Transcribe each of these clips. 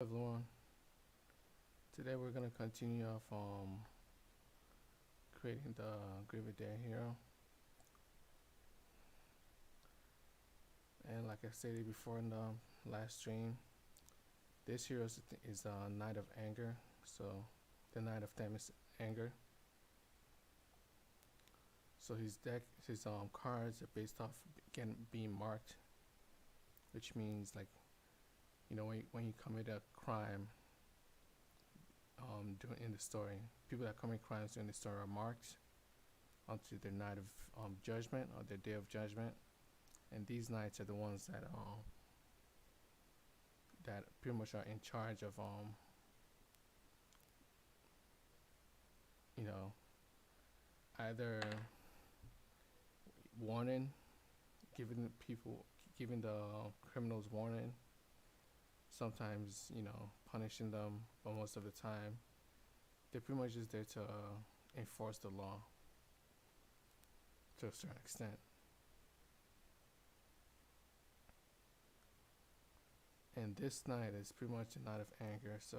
Everyone, today we're gonna continue off creating the Grievous hero, and like I stated before in the last stream, this hero is Knight of Anger, so the Knight of Themis Anger. So his deck, his cards are based off being marked, which means like when you commit a crime in the story, people that commit crimes during the story are marked onto their night of judgment or their day of judgment, and these knights are the ones that pretty much are in charge of you know either warning, giving the criminals warning, sometimes punishing them, but most of the time they're pretty much just there to enforce the law to a certain extent. And this knight is pretty much a knight of anger, so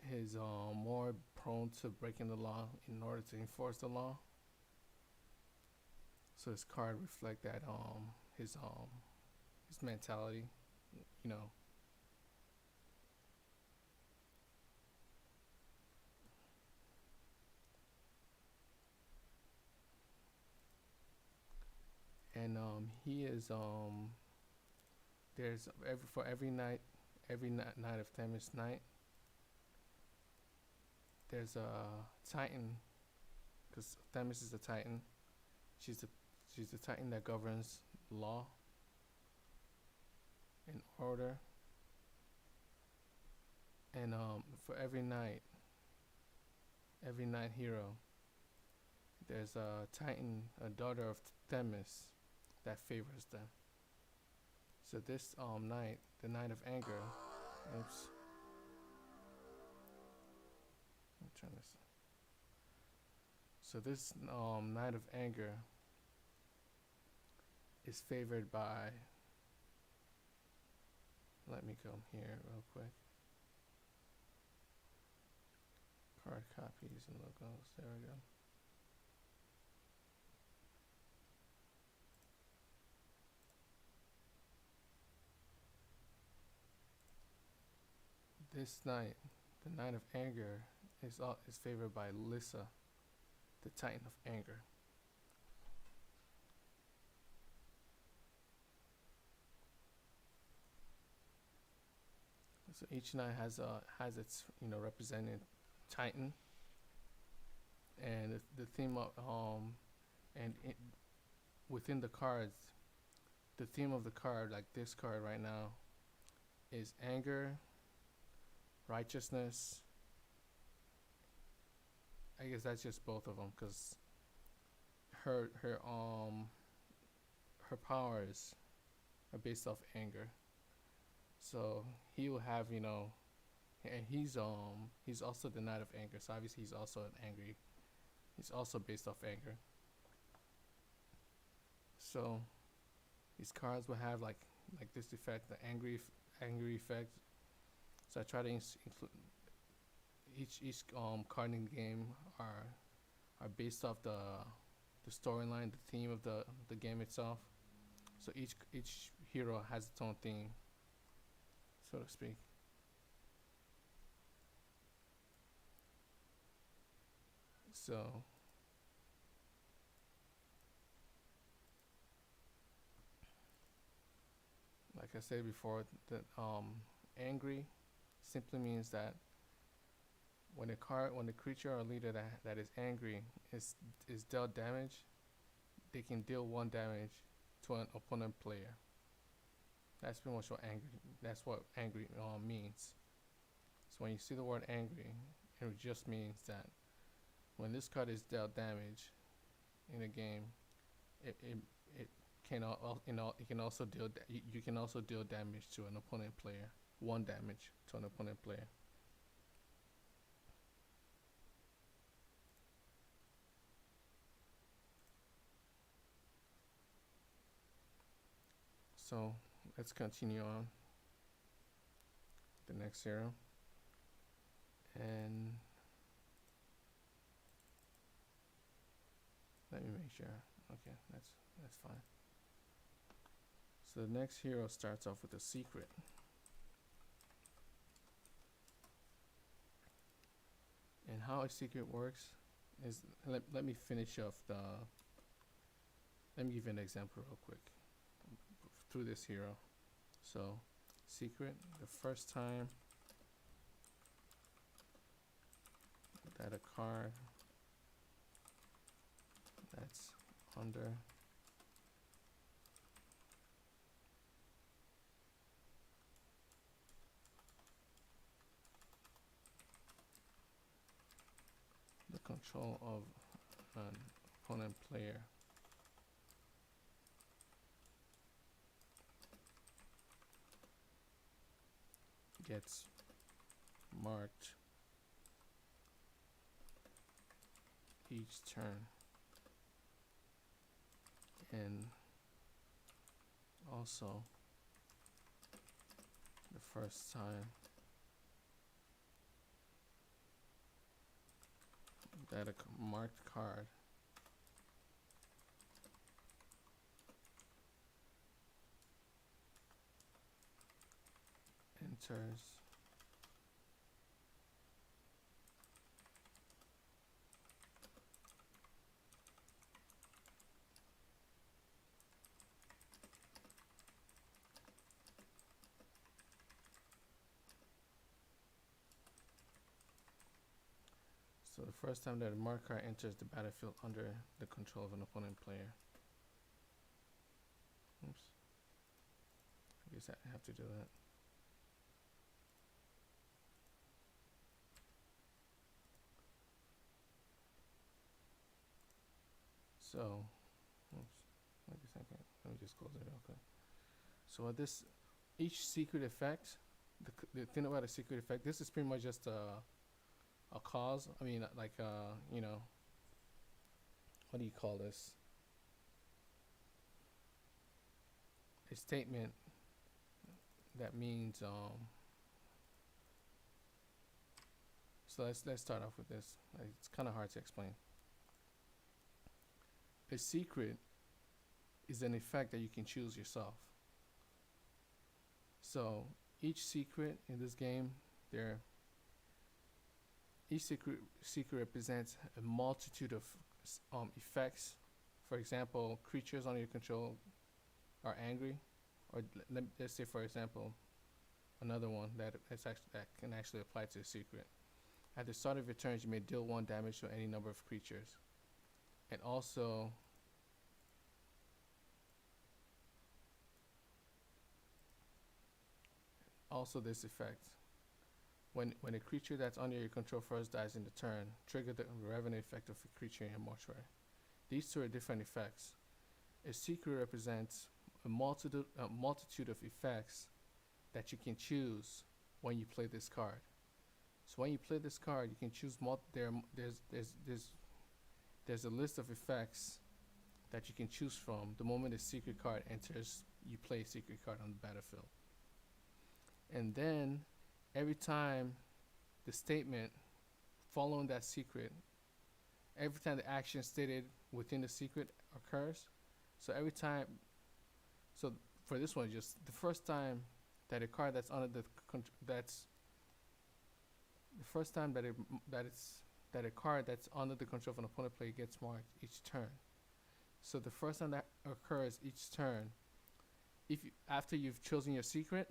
he's more prone to breaking the law in order to enforce the law. So his card reflect that his mentality, you know. And he is there's every night, night of Themis night, there's a Titan, because Themis is a Titan. She's the Titan that governs law and order. And for every night hero, there's a Titan, a daughter of Themis, that favors them. So this night, the Knight of Anger, oops, I'm trying to. So this Knight of Anger is favored by. Let me come here real quick. Card copies and logos. There we go. This knight, the Knight of Anger, is favored by Lyssa, the Titan of Anger. So each knight has its represented Titan, and the theme of within the cards, the theme of the card, like this card right now, is anger, righteousness. I guess that's just both of them, because her powers are based off anger. So he will have and he's also the Knight of Anger. So obviously he's also angry. He's also based off anger. So these cards will have like this effect, the angry effect. So I try to include each card in the game are based off the storyline, the theme of the game itself. So each hero has its own theme, so to speak. So like I said before, that angry simply means that when the creature or leader that is angry is dealt damage, they can deal 1 damage to an opponent player. That's pretty much what angry means. So when you see the word angry, it just means that when this card is dealt damage in a game, it can also deal you can also deal damage to an opponent player, 1 damage to an opponent player. So let's continue on. next zero. And let me make sure. Okay, that's fine. So the next hero starts off with a secret. And how a secret works is, let me finish off the, let me give you an example real quick through this hero. So secret, the first time that a card that's under the control of an opponent player gets marked each turn, and also the first time that a marked card enters so the first time that a marked card enters the battlefield under the control of an opponent player. Oops. I guess I have to do that. So, oops, I guess I can't. Let me just close it real quick. So what this, each secret effect, the thing about a secret effect, this is pretty much just a cause. I mean, like you know, what do you call this? A statement that means so let's start off with this. It's kind of hard to explain. A secret is an effect that you can choose yourself. So each secret in this game, each secret represents a multitude of effects. For example, creatures under your control are angry, or let's say, for example, another one that can actually apply to a secret. At the start of your turns, you may deal 1 damage to any number of creatures. And also, this effect. When a creature that's under your control first dies in the turn, trigger the revenue effect of a creature in your mortuary. These two are different effects. A secret represents a multitude of effects that you can choose when you play this card. So when you play this card, you can choose there's a list of effects that you can choose from. The moment a secret card enters, you play a secret card on the battlefield. And then every time the statement following that secret, every time the action stated within the secret occurs, so every time, so for this one, just the first time that a card that's under that a card that's under the control of an opponent player gets marked each turn. So the first time that occurs each turn, after you've chosen your secret,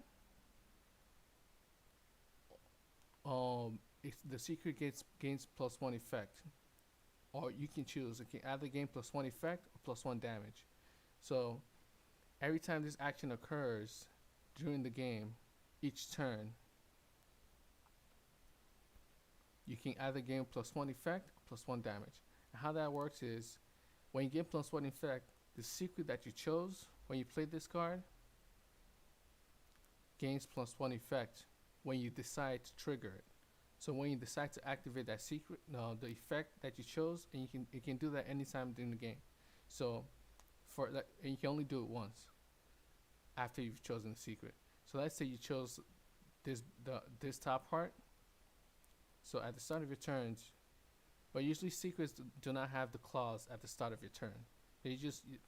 the secret gains +1 effect, or you can choose it can either gain +1 effect or +1 damage. So every time this action occurs during the game, each turn, you can either gain +1 effect or +1 damage. And how that works is, when you get +1 effect, the secret that you chose when you played this card gains +1 effect when you decide to trigger it. So when you decide to activate that secret, the effect that you chose, and you can do that anytime during the game. So and you can only do it once after you've chosen the secret. So let's say you chose this top part. So at the start of your turns, but usually secrets do not have the clause at the start of your turn. They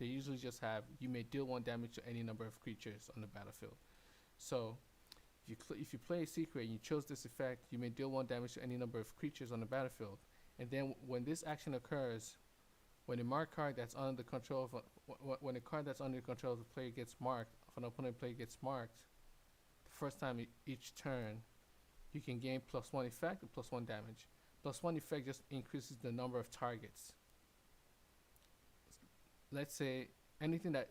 usually just have you may deal 1 damage to any number of creatures on the battlefield. So if you play a secret and you chose this effect, you may deal 1 damage to any number of creatures on the battlefield. And then when this action occurs, when a marked card that's under the control of when a card that's under the control of the player gets marked, if an opponent player gets marked, the first time each turn, you can gain +1 effect or +1 damage. +1 effect just increases the number of targets. Let's say anything that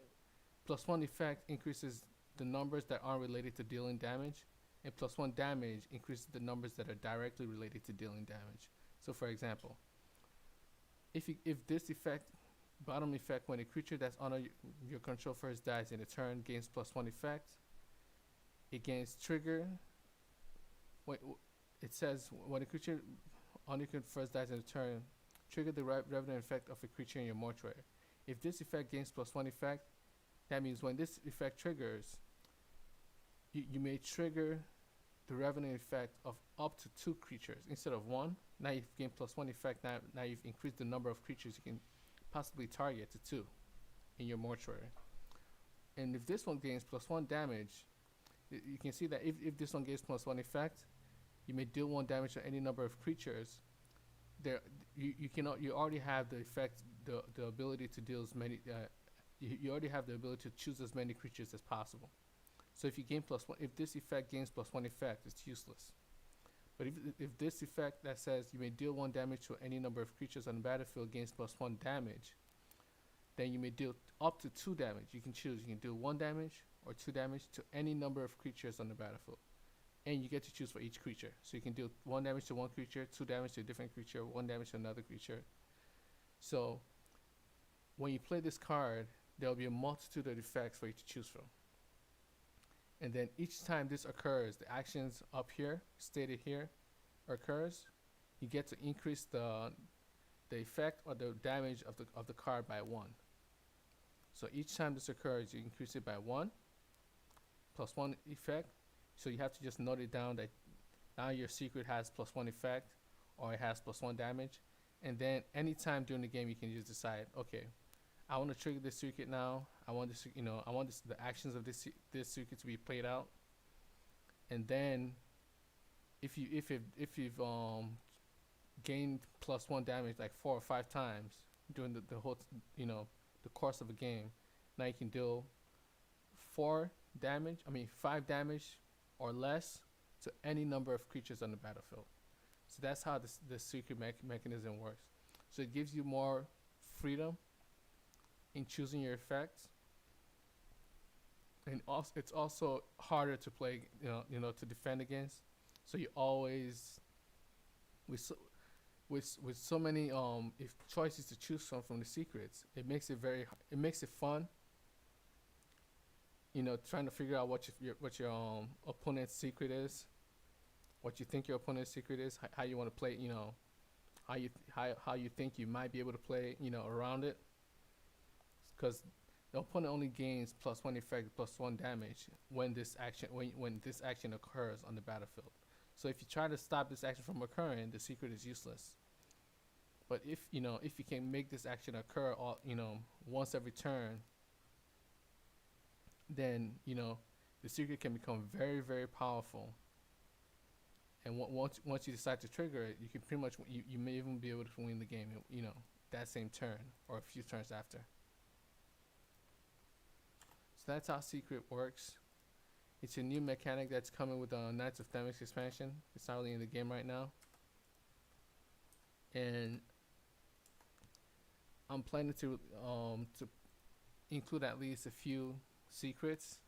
+1 effect increases the numbers that aren't related to dealing damage, and +1 damage increases the numbers that are directly related to dealing damage. So for example, if this effect, bottom effect, when a creature that's under your control first dies in a turn gains +1 effect, it gains trigger. It says when a creature under your first dies in a turn, trigger the revenant effect of a creature in your mortuary. If this effect gains +1 effect, that means when this effect triggers, you may trigger the revenant effect of up to 2 creatures instead of 1. Now you've gained +1 effect. Now you've increased the number of creatures you can possibly target to 2 in your mortuary. And if this one gains +1 damage, you can see that if this one gains +1 effect, you may deal 1 damage to any number of creatures. You already have the effect, the ability to deal as many. You already have the ability to choose as many creatures as possible. So if you gain +1, if this effect gains +1 effect, it's useless. But if this effect that says you may deal 1 damage to any number of creatures on the battlefield gains +1 damage, then you may deal up to 2 damage. You can choose. You can deal 1 damage or 2 damage to any number of creatures on the battlefield. And you get to choose for each creature. So you can deal 1 damage to one creature, 2 damage to a different creature, 1 damage to another creature. So when you play this card, there will be a multitude of effects for you to choose from. And then each time this occurs, the actions up here, stated here, occurs, you get to increase the effect or the damage of the card by 1. So each time this occurs, you increase it by 1, +1 effect. So you have to just note it down that now your secret has +1 effect, or it has +1 damage. And then anytime during the game, you can just decide, okay, I want to trigger this secret now. I want this, the actions of this secret to be played out. And then, if you've gained +1 damage like 4 or 5 times during the whole, the course of a game, now you can deal 5 damage or less to any number of creatures on the battlefield. So that's how the secret mechanism works. So it gives you more freedom in choosing your effects, and also it's also harder to play, to defend against. So you always, with so many if choices to choose from the secrets, it makes it fun. Trying to figure out what your opponent's secret is, what you think your opponent's secret is, how you want to play, how you think you might be able to play, around it. Because the opponent only gains +1 effect, +1 damage when this action occurs on the battlefield. So if you try to stop this action from occurring, the secret is useless. But if you can make this action occur once every turn, then the secret can become very, very powerful. And once you decide to trigger it, you can pretty much you may even be able to win the game, that same turn or a few turns after. So that's how secret works. It's a new mechanic that's coming with the Knights of Themys expansion. It's not really in the game right now, and I'm planning to include at least a few secrets,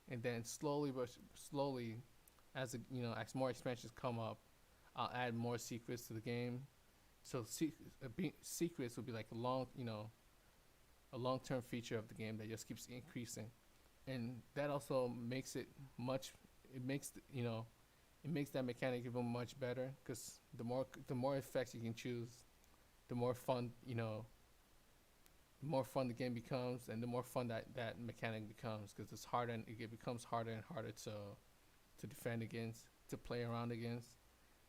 and then slowly, as as more expansions come up, I'll add more secrets to the game. So secrets will be like a long-term feature of the game that just keeps increasing, and that also makes it makes that mechanic even much better, because the more effects you can choose, the more fun the game becomes, and the more fun that mechanic becomes, because it becomes harder and harder to to defend against, to play around against.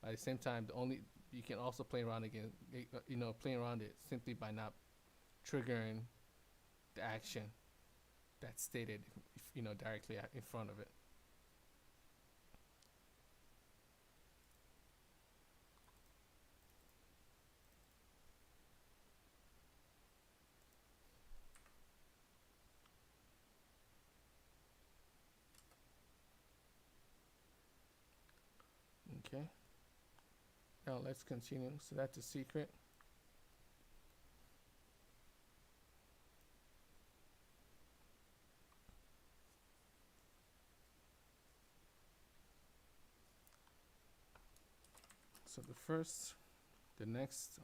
At the same time, the only you can also play around against, play around it simply by not triggering the action that's stated, directly in front of it. Okay. Now let's continue. So that's the secret. So the next,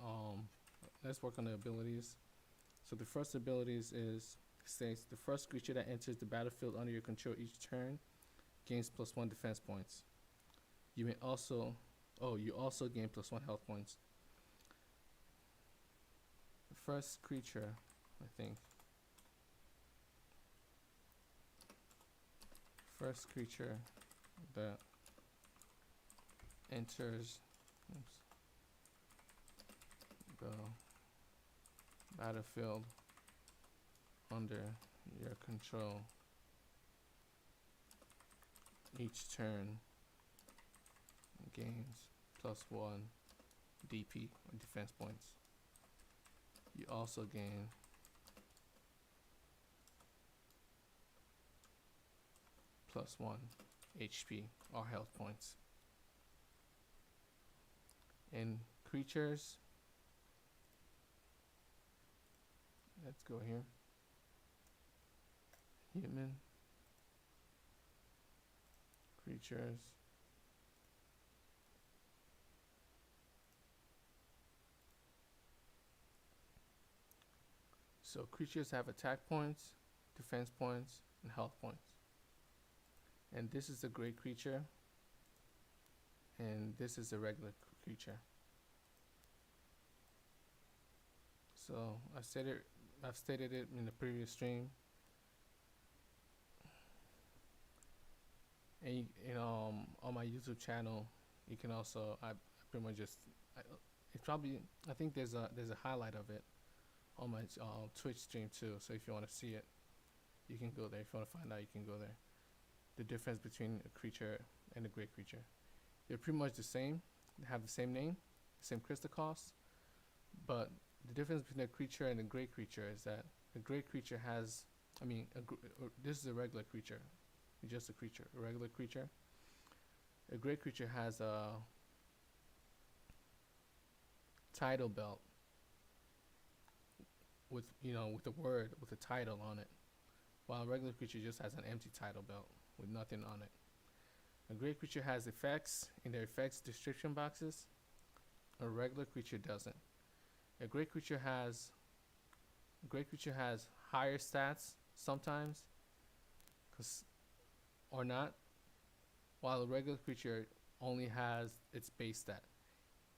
let's work on the abilities. So the first abilities states the first creature that enters the battlefield under your control each turn gains +1 defense points. You also gain +1 health points. The first creature, I think. First creature that enters the battlefield under your control each turn gains +1 DP, or defense points. You also gain +1 HP, or health points. And creatures, let's go here. Human creatures. So creatures have attack points, defense points, and health points. And this is a great creature, and this is a regular creature. So I've stated it in the previous stream. And on my YouTube channel, you can also I pretty much just I think there's a highlight of it on my Twitch stream too. So if you want to see it, you can go there. If you want to find out, you can go there. The difference between a creature and a great creature, they're pretty much the same. They have the same name, the same crystal cost, but the difference between a creature and a great creature is that a great creature has, this is a regular creature, just a creature, a regular creature. A great creature has a title belt with a title on it, while a regular creature just has an empty title belt with nothing on it. A great creature has effects in their effects description boxes. A regular creature doesn't. A great creature has higher stats sometimes, or not, while a regular creature only has its base stat.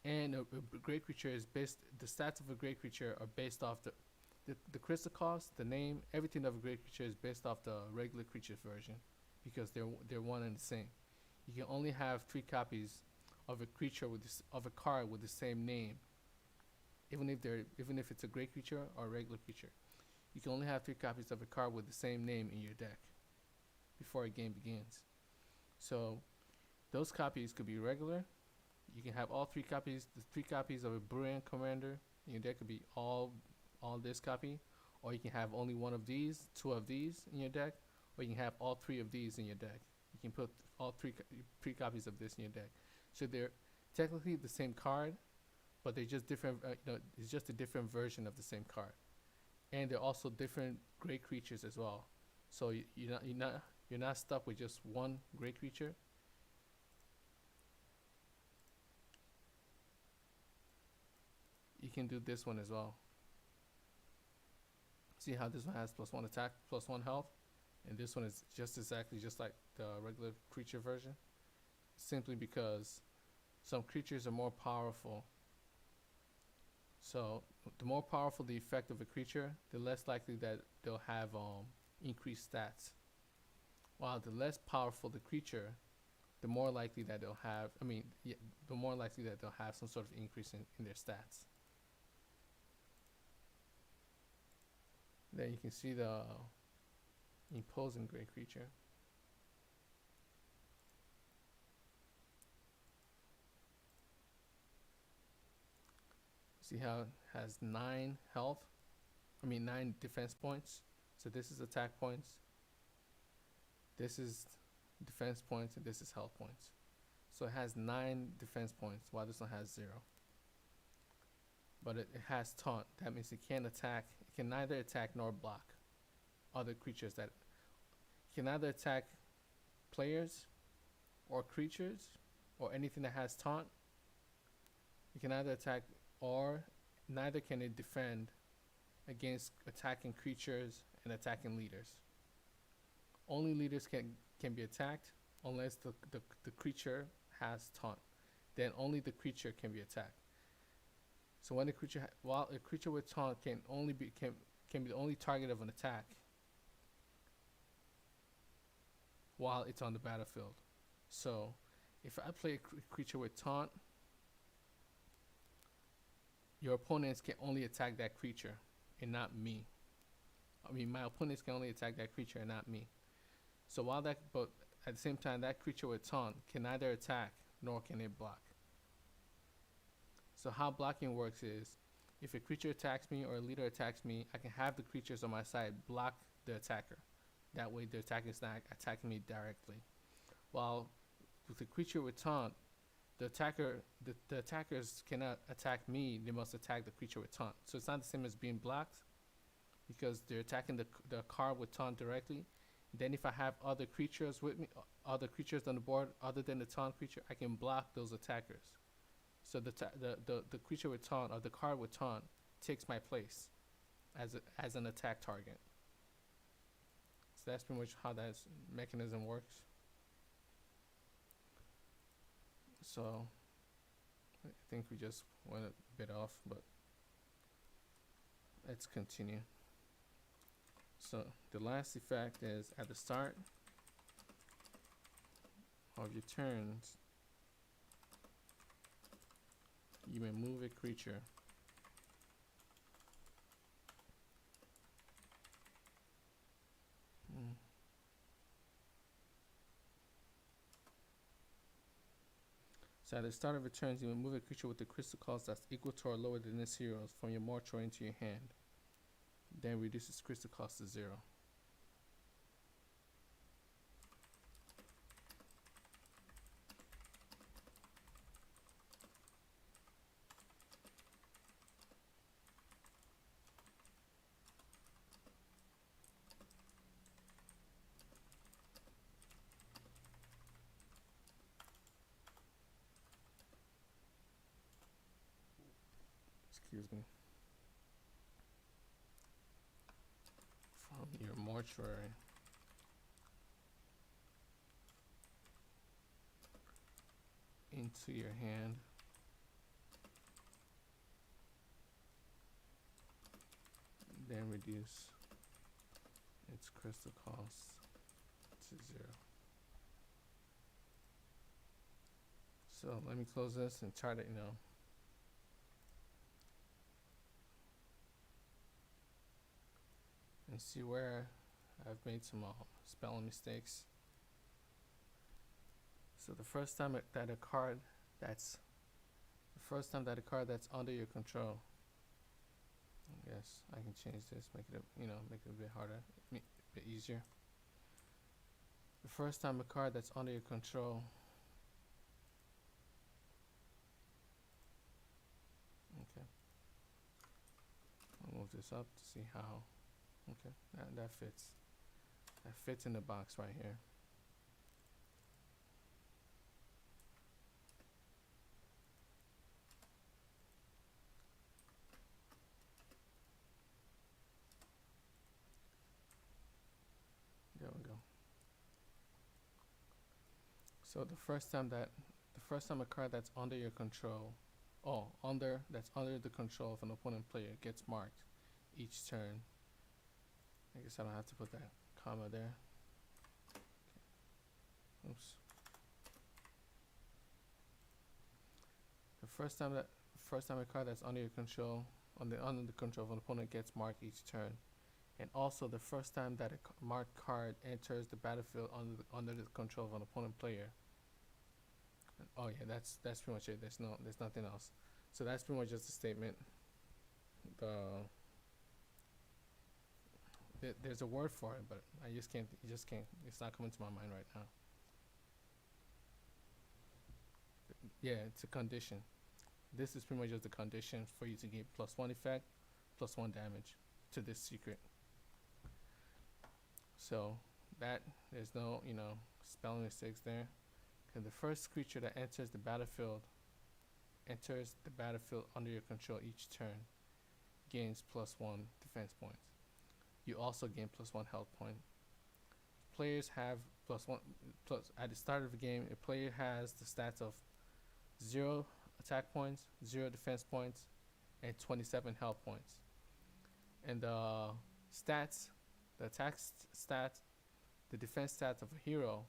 And a great creature is the stats of a great creature are based off the crystal cost, the name, everything of a great creature is based off the regular creature version, because they're one and the same. You can only have 3 copies of a creature of a card with the same name, even if it's a great creature or a regular creature. You can only have 3 copies of a card with the same name in your deck before a game begins. So those copies could be regular. You can have all 3 copies. The 3 copies of a brilliant commander in your deck could be all this copy, or you can have only 1 of these, 2 of these in your deck, or you can have all 3 of these in your deck. You can put all 3 copies of this in your deck. So they're technically the same card, but they're just different. It's just a different version of the same card, and they're also different great creatures as well. So you're not stuck with just one great creature. You can do this one as well. See how this one has +1 attack, +1 health, and this one is just exactly just like the regular creature version, simply because some creatures are more powerful. So the more powerful the effect of a creature, the less likely that they'll have increased stats. While the less powerful the creature, the more likely that they'll have, the more likely that they'll have some sort of increase in their stats. Then you can see the imposing great creature. See how it has 9 health? 9 defense points. So this is attack points. This is defense points, and this is health points. So it has 9 defense points, while this one has 0. But it has taunt. That means it can't attack. It can neither attack nor block other creatures. That it can neither attack players or creatures or anything that has taunt. It can neither attack, or neither can it defend against attacking creatures and attacking leaders. Only leaders can be attacked unless the creature has taunt. Then only the creature can be attacked. So when while a creature with taunt can be the only target of an attack while it's on the battlefield. So if I play a creature with taunt, your opponents can only attack that creature and not me. My opponents can only attack that creature and not me. So but at the same time, that creature with taunt can neither attack nor can it block. So how blocking works is, if a creature attacks me or a leader attacks me, I can have the creatures on my side block the attacker. That way the attacker is not attacking me directly. While with the creature with taunt, the attackers cannot attack me, they must attack the creature with taunt. So it's not the same as being blocked, because they're attacking the card with taunt directly. Then if I have other creatures with me, other creatures on the board other than the taunt creature, I can block those attackers. So the creature with taunt, or the card with taunt, takes my place as an attack target. So that's pretty much how that mechanism works. So I think we just went a bit off, but let's continue. So the last effect is, at the start of your turns, you may move a creature So at the start of your turns, you may move a creature with a crystal cost that's equal to or lower than its heroes from your mortuary into your hand. Then reduce its crystal cost to 0. Excuse me. From your mortuary into your hand. Then reduce its crystal cost to 0. So let me close this and try to, and see where I've made some spelling mistakes. So the first time that a card that's under your control, I guess I can change this, make it a bit harder, a bit easier. The first time a card that's under your control, okay, I'll move this up to see how. Okay, that fits. That fits in the box right here. There we go. So the first time a card that's under your control, that's under the control of an opponent player gets marked each turn. I guess I don't have to put that comma there. Okay. Oops. First time a card that's under your control under the control of an opponent gets marked each turn, and also the first time that a marked card enters the battlefield under the control of an opponent player. Oh yeah, that's pretty much it. There's nothing else. So that's pretty much just a statement. There's a word for it, but I just can't. It's not coming to my mind right now. Yeah, it's a condition. This is pretty much just a condition for you to get +1 effect, +1 damage to this secret. So that there's no spelling mistakes there. And the first creature that enters the battlefield under your control each turn gains +1 defense points. You also gain +1 health point. Players have +1 at the start of the game. A player has the stats of 0 attack points, 0 defense points, and 27 health points. And the stats, the attack stats, the defense stats of a hero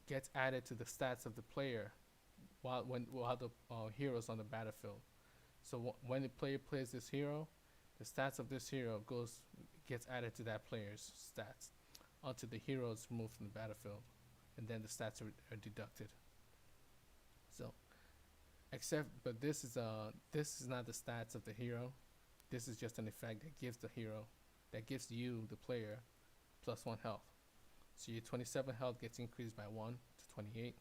gets added to the stats of the player while the hero's on the battlefield. So when the player plays this hero, the stats of this hero gets added to that player's stats until the hero's moved from the battlefield, and then the stats are deducted. So, but this is not the stats of the hero. This is just an effect that gives you the player +1 health. So your 27 health gets increased by 1 to 28.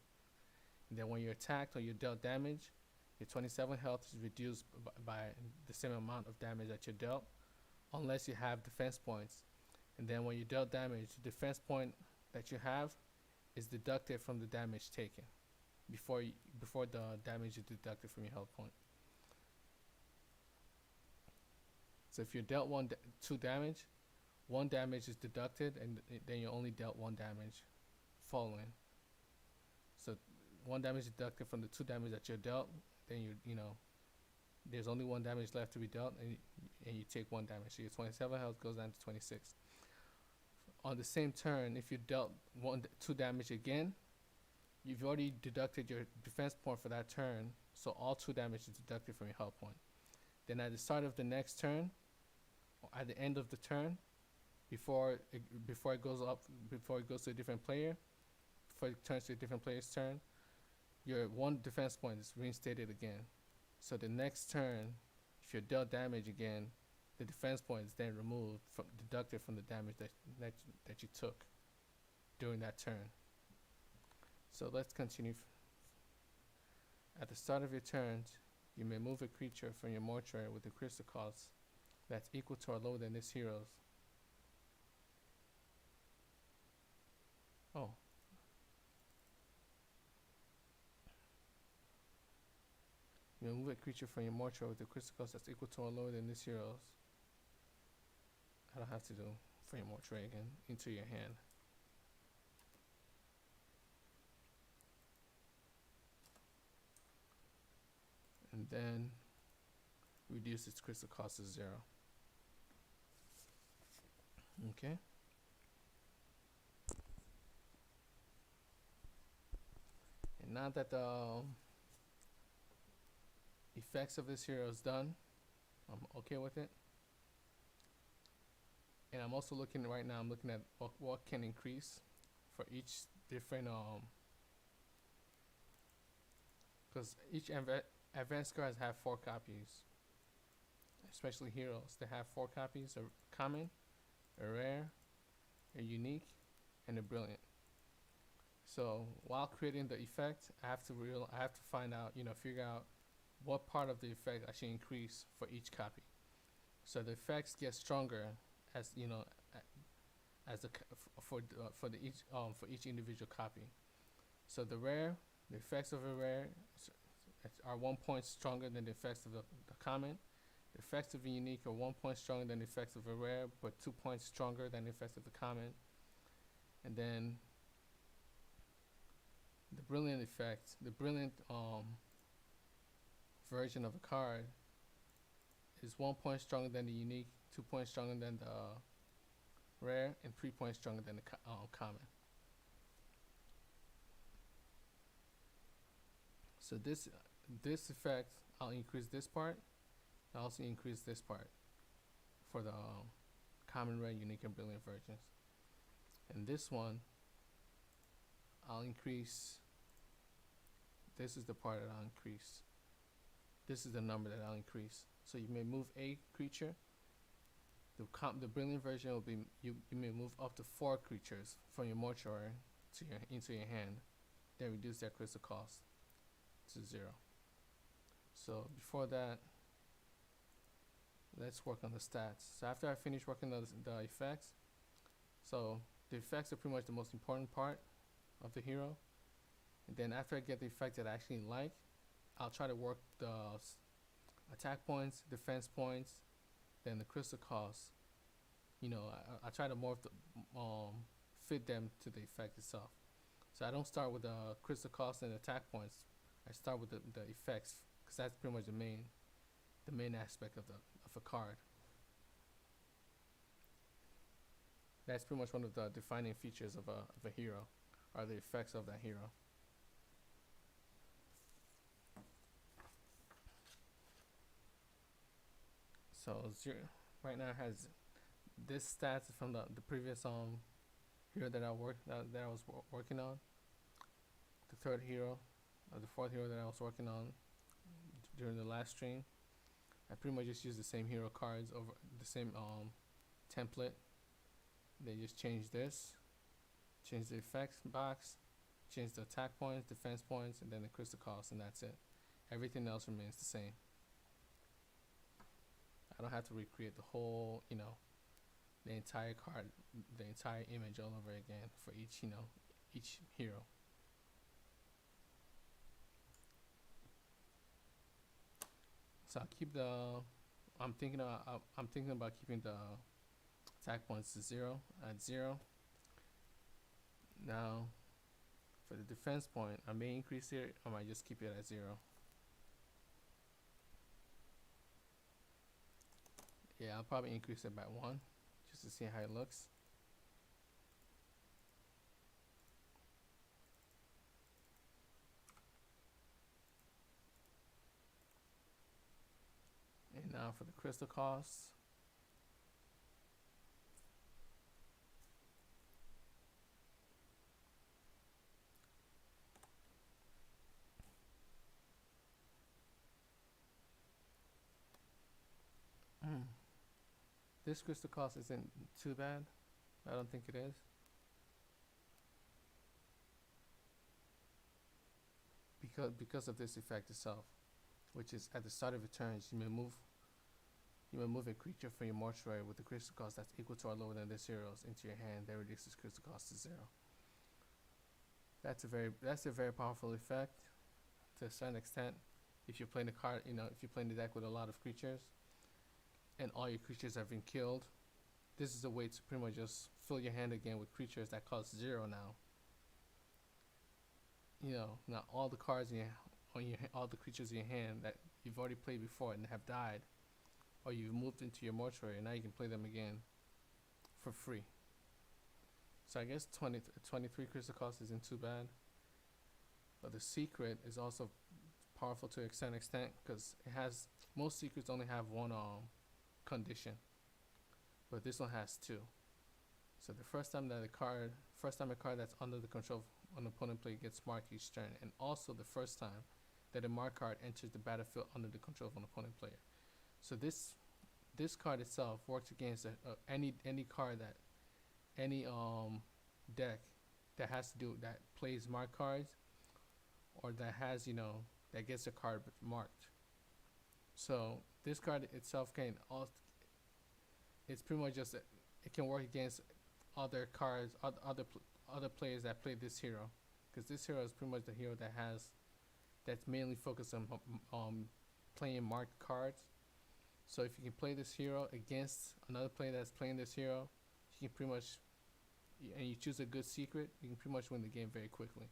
And then when you're attacked or you're dealt damage, your 27 health is reduced by the same amount of damage that you're dealt, unless you have defense points. And then when you dealt damage, the defense point that you have is deducted from the damage taken before the damage is deducted from your health point. So if you're dealt 2 damage, 1 damage is deducted, and then you only dealt 1 damage following. So 1 damage deducted from the 2 damage that you're dealt, then there's only 1 damage left to be dealt, and you take 1 damage. So your 27 health goes down to 26. On the same turn, if you dealt 2 damage again, you've already deducted your defense point for that turn, so all 2 damage is deducted from your health point. Then at the start of the next turn, or at the end of the turn, before it goes to a different player, before it turns to a different player's turn, your 1 defense point is reinstated again. So the next turn, if you're dealt damage again, the defense point is then deducted from the damage that you took during that turn. So let's continue. At the start of your turns, you may move a creature from your mortuary with a crystal cost that's equal to or lower than this hero's. Oh. You may move a creature from your mortuary with a crystal cost that's equal to or lower than this hero's. I don't have to do for your mortuary again, into your hand. And then reduce its crystal cost to 0. Okay. And now that the effects of this hero is done, I'm okay with it. And I'm also looking right now, I'm looking at what can increase for each different, because each advanced cards have 4 copies, especially heroes. They have 4 copies: a common, a rare, a unique, and a brilliant. So while creating the effect, I have to find out, figure out what part of the effect I should increase for each copy. So the effects get stronger as for each individual copy. So the effects of a rare are 1 point stronger than the effects of the common. The effects of a unique are 1 point stronger than the effects of a rare, but 2 points stronger than the effects of the common. And then the brilliant effect, the brilliant version of a card is 1 point stronger than the unique, 2 points stronger than the rare, and 3 points stronger than the common. So this effect, I'll increase this part. I'll also increase this part for the common, rare, unique, and brilliant versions. And this one, I'll increase. This is the part that I'll increase. This is the number that I'll increase. So you may move a creature. The brilliant version will be you may move up to 4 creatures from your mortuary to into your hand. Then reduce their crystal cost to 0. So before that, let's work on the stats. So after I finish working on the effects, so the effects are pretty much the most important part of the hero. And then after I get the effect that I actually like, I'll try to work the attack points, defense points, then the crystal costs. You know, I try to morph fit them to the effect itself. So I don't start with the crystal costs and attack points. I start with the effects, because that's pretty much the main aspect of a card. That's pretty much one of the defining features of a hero, are the effects of that hero. So right now has this stats from the previous hero that I was working on. The third hero, or the fourth hero that I was working on during the last stream. I pretty much just used the same hero cards over the same template. They just change this, change the effects box, change the attack points, defense points, and then the crystal cost, and that's it. Everything else remains the same. I don't have to recreate the whole, the entire card, the entire image all over again for each, each hero. So I'll keep I'm thinking about keeping the attack points to 0 at 0. Now, for the defense point, I may increase it, or I might just keep it at 0. Yeah, I'll probably increase it by 1, just to see how it looks. And now for the crystal costs. This crystal cost isn't too bad. I don't think it is. Because of this effect itself, which is at the start of your turns, you may move a creature from your mortuary with a crystal cost that's equal to or lower than this hero's into your hand. That reduces crystal cost to 0. That's a very powerful effect to a certain extent. If you're playing a card, if you're playing the deck with a lot of creatures, and all your creatures have been killed, this is a way to pretty much just fill your hand again with creatures that cost 0 now. Now all the cards all the creatures in your hand that you've already played before and have died, or you've moved into your mortuary, and now you can play them again for free. So I guess 23 crystal cost isn't too bad. But the secret is also powerful to a certain extent, because most secrets only have one condition, but this one has 2. So the first time a card that's under the control of an opponent player gets marked each turn, and also the first time that a marked card enters the battlefield under the control of an opponent player. So this card itself works against any card that any deck that plays marked cards, or that has that gets a card marked. So this card itself it's pretty much just it can work against other cards, other players that play this hero, because this hero is pretty much the hero that's mainly focused on playing marked cards. So if you can play this hero against another player that's playing this hero, you can pretty much, and you choose a good secret, you can pretty much win the game very quickly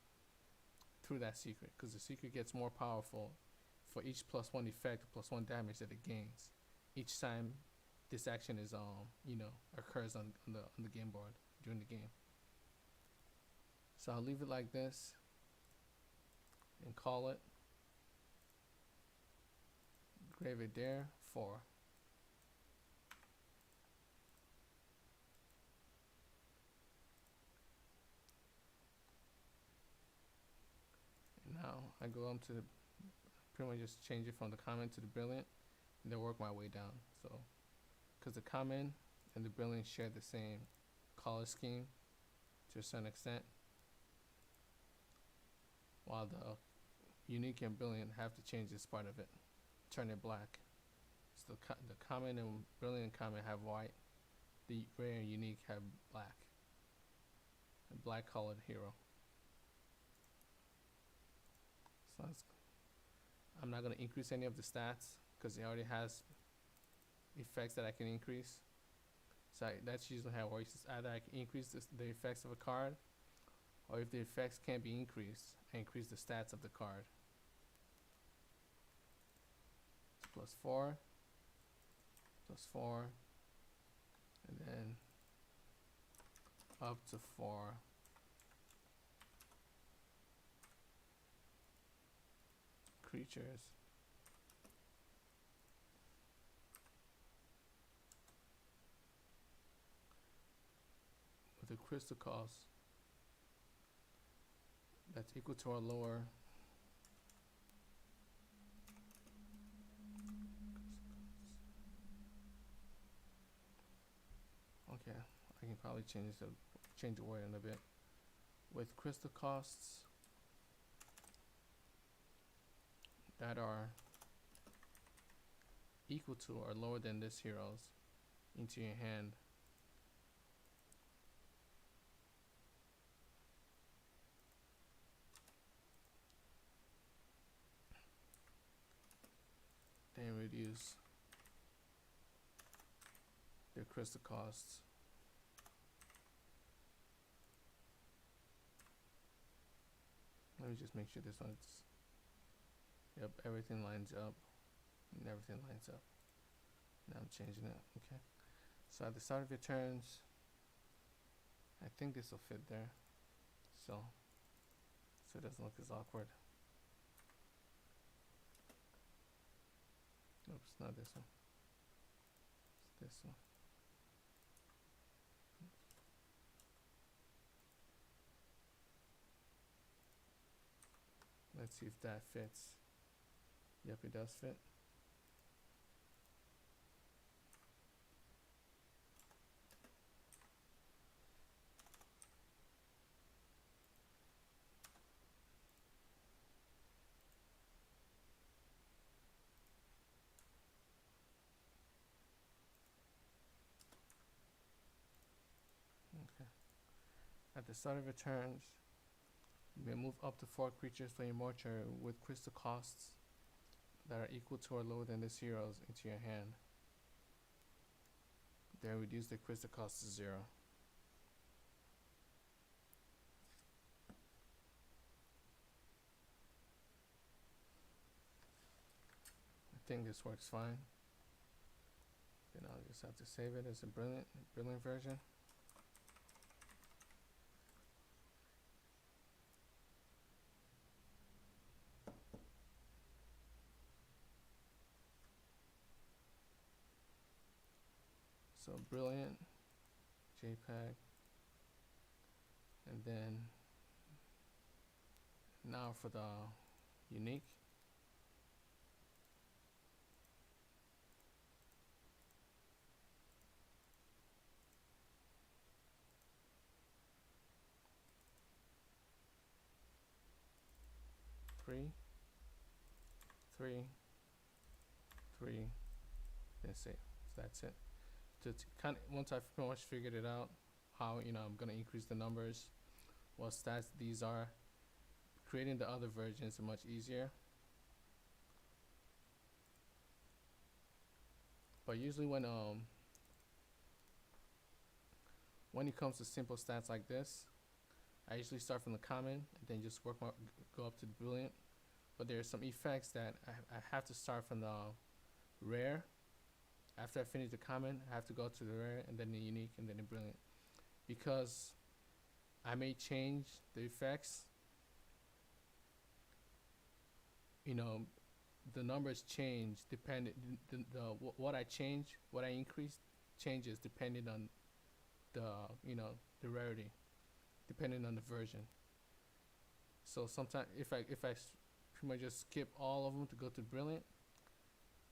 through that secret, because the secret gets more powerful for each +1 effect, +1 damage that it gains each time this action is occurs on the game board during the game. So I'll leave it like this and call it. Gravedier 4. And now I go up to pretty much just change it from the common to the brilliant, and then work my way down. So, because the common and the brilliant share the same color scheme to a certain extent, while the unique and brilliant have to change this part of it, turn it black. So the common and brilliant and common have white, the rare and unique have black. A black colored hero. So I'm not going to increase any of the stats because it already has effects that I can increase. So that's usually how it works. Either I can increase the effects of a card, or if the effects can't be increased, I increase the stats of the card. It's +4, +4, and then up to 4. Creatures. With a crystal cost that's equal to or lower okay, I can probably change the word in a bit. With crystal costs that are equal to or lower than this hero's into your hand, then reduce their crystal costs. Let me just make sure this one's, yep, everything lines up, and everything lines up. Now I'm changing it, okay. So at the start of your turns, I think this will fit there, so it doesn't look as awkward. Oops, not this one. It's this one. Let's see if that fits. Yep, it does fit. Okay. At the start of your turns, you may move up to 4 creatures from your mortuary with crystal costs that are equal to or lower than this hero's into your hand. Then reduce the crystal cost to 0. I think this works fine. Then I'll just have to save it as a brilliant version. So brilliant, JPEG, and then now for the unique. Three, then save. So that's it. To kind of, once I've pretty much figured it out, how I'm gonna increase the numbers, what stats these are, creating the other versions are much easier. But usually when it comes to simple stats like this, I usually start from the common and then just go up to the brilliant. But there are some effects that I have to start from the rare. After I finish the common, I have to go to the rare and then the unique and then the brilliant, because I may change the effects, the numbers change depending what I change, what I increase changes depending on the the rarity, depending on the version. So sometimes if I pretty much just skip all of them to go to brilliant,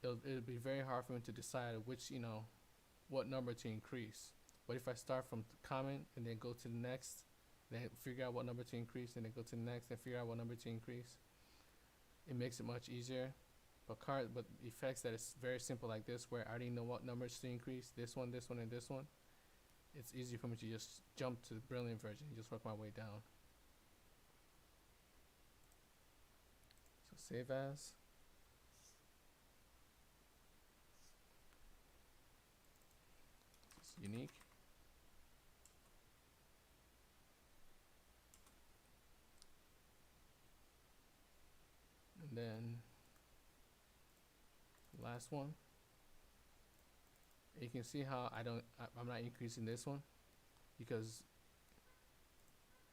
it'll be very hard for me to decide which what number to increase. But if I start from common and then go to the next, then figure out what number to increase, and then go to the next and figure out what number to increase, it makes it much easier. But effects that is very simple like this, where I already know what numbers to increase, this one, and this one, it's easy for me to just jump to the brilliant version and just work my way down. So save as. It's unique. And then last one. You can see how I'm not increasing this one, because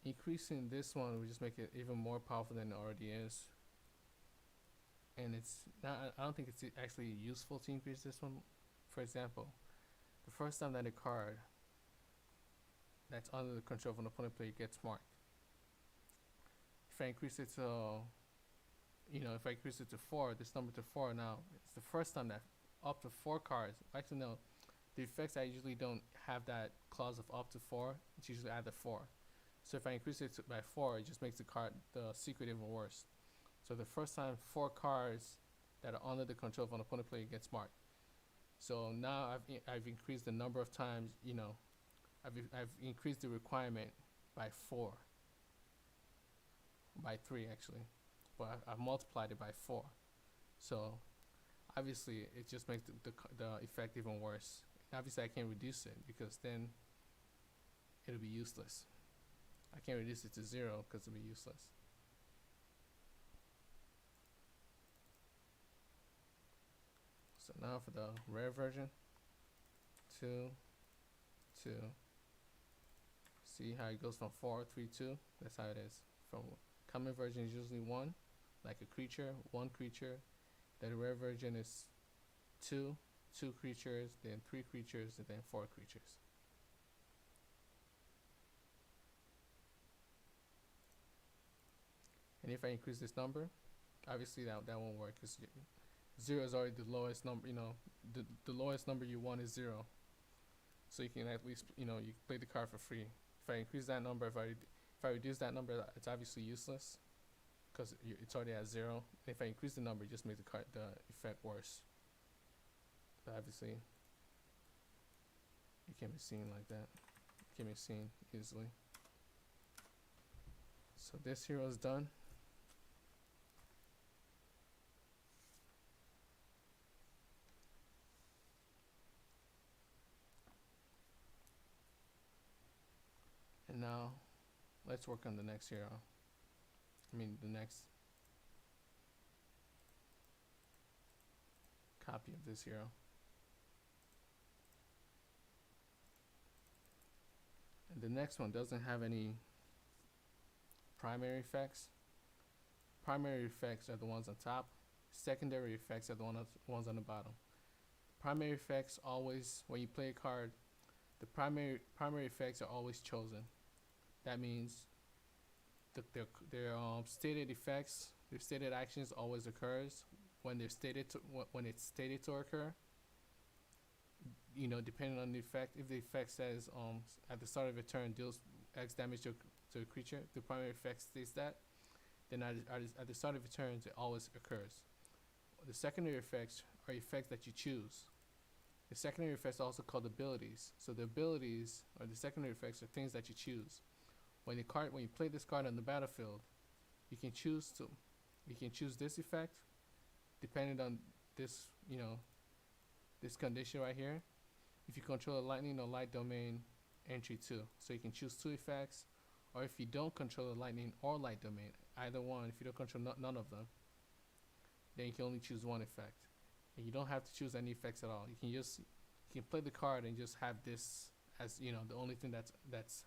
increasing this one will just make it even more powerful than it already is. And it's not, I don't think it's actually useful to increase this one. For example, the first time that a card that's under the control of an opponent player gets marked, if I increase it to if I increase it to 4, this number to 4, now it's the first time that up to 4 cards. Actually, no, the effects I usually don't have that clause of up to 4. It's usually add the 4. So if I increase it by 4, it just makes the secret even worse. So the first time 4 cards that are under the control of an opponent player gets marked. So now I've increased the number of times. I've increased the requirement by 4, by 3 actually, but I've multiplied it by 4. So obviously it just makes the effect even worse. Obviously I can't reduce it, because then it'll be useless. I can't reduce it to 0 because it'll be useless. So now for the rare version, 2, 2. See how it goes from 4, 3, 2. That's how it is. From common version is usually 1, like a creature, 1 creature. The rare version is 2 creatures, then 3 creatures, and then 4 creatures. And if I increase this number, obviously that won't work, because 0 is already the lowest number. The lowest number you want is 0. So you can at least you play the card for free. If I increase that number, if I reduce that number, it's obviously useless, because it's already at 0. And if I increase the number, it just makes the effect worse. But obviously, it can't be seen like that. It can't be seen easily. So this hero is done. And now, let's work on the next hero. The next copy of this hero. And the next one doesn't have any primary effects. Primary effects are the ones on top. Secondary effects are the ones on the bottom. Primary effects always, when you play a card, the primary effects are always chosen. That means their stated effects, their stated actions always occurs when they're when it's stated to occur. Depending on the effect. If the effect says at the start of a turn deals X damage to a creature, the primary effect states that, then at the start of a turn it always occurs. The secondary effects are effects that you choose. The secondary effects are also called abilities. So the abilities or the secondary effects are things that you choose. When you play this card on the battlefield, you can choose this effect depending on this this condition right here. If you control a lightning or light domain, entry 2. So you can choose 2 effects, or if you don't control a lightning or light domain, either one, if you don't control none of them, then you can only choose 1 effect. And you don't have to choose any effects at all. You can play the card and just have this as the only thing that's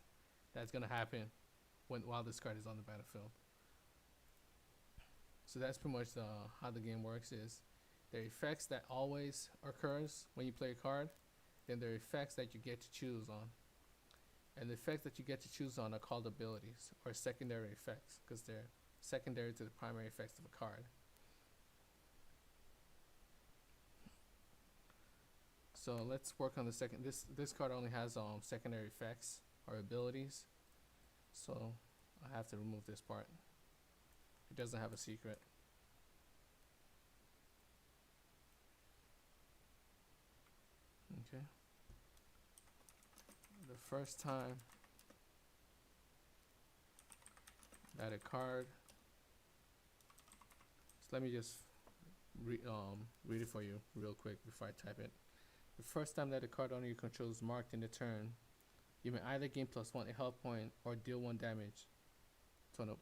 gonna happen while this card is on the battlefield. So that's pretty much how the game works. Is there are effects that always occurs when you play a card, then there are effects that you get to choose on. And the effects that you get to choose on are called abilities or secondary effects because they're secondary to the primary effects of a card. So let's work on the second. This card only has secondary effects or abilities. So I have to remove this part. It doesn't have a secret. Okay. The first time that a card, so let me just read it for you real quick before I type it. The first time that a card under your control is marked in the turn, you may either gain +1 a health point or deal 1 damage to an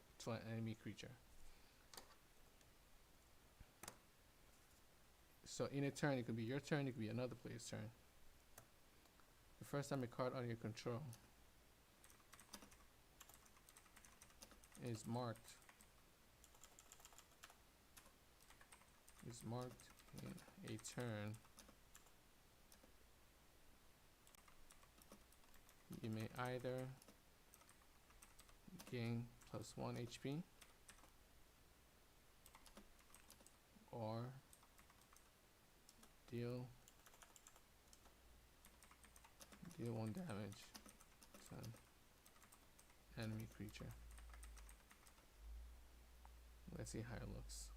enemy creature. So in a turn, it could be your turn, it could be another player's turn. The first time a card under your control is marked in a turn, you may either gain +1 HP or deal 1 damage to an enemy creature. Let's see how it looks.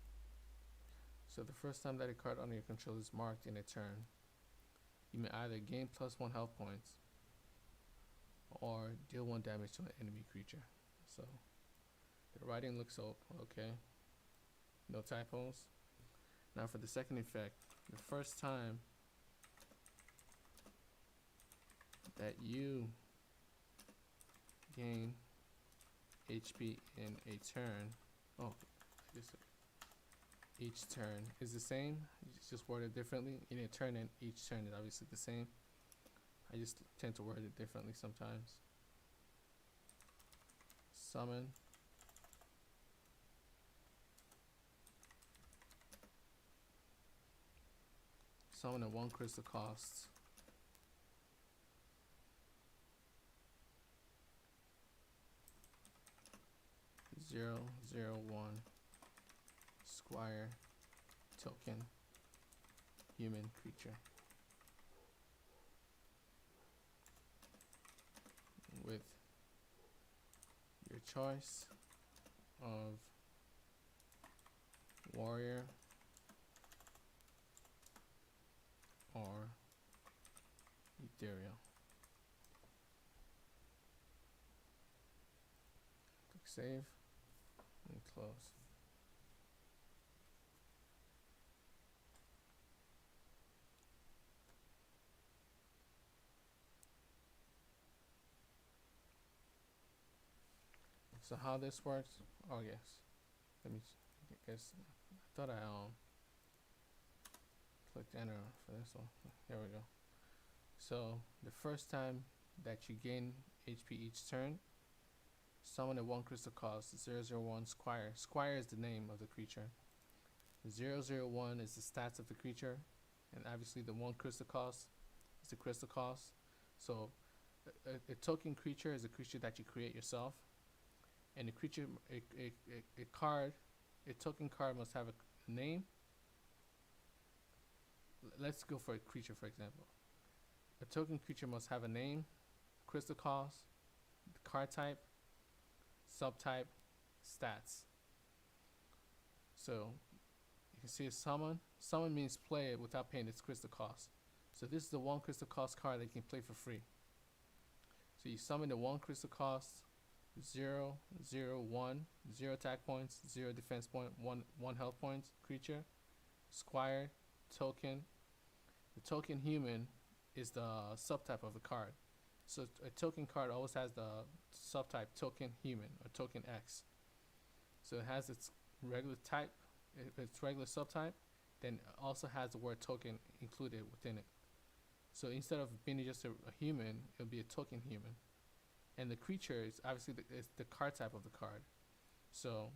So the first time that a card under your control is marked in a turn, you may either gain +1 health points or deal 1 damage to an enemy creature. So the writing looks okay. No typos. Now for the second effect, the first time that you gain HP in a turn, each turn is the same. It's just worded differently. In a turn and each turn is obviously the same. I just tend to word it differently sometimes. Summon at 1 crystal cost. (001) Squire token human creature with your choice of warrior or ethereal. Click save and close. So how this works? Oh yes. Let me guess. I thought I clicked enter for this one. Here we go. So the first time that you gain HP each turn, summon at 1 crystal cost 001 Squire. Squire is the name of the creature. 001 is the stats of the creature, and obviously the 1 crystal cost is the crystal cost. So a token creature is a creature that you create yourself, and a creature, a token card must have a name. Let's go for a creature, for example. A token creature must have a name, crystal cost, card type, subtype, stats. So you can see a summon. Summon means play it without paying its crystal cost. So this is the 1 crystal cost card that you can play for free. So you summon the 1 crystal cost, 0, 0, 1, 0 attack points, 0 defense point, 1 health points creature, Squire, token. The token human is the subtype of the card. So a token card always has the subtype token human or token X. So it has its regular type, its regular subtype, then it also has the word token included within it. So instead of being just a human, it'll be a token human. And the creature is obviously the card type of the card. So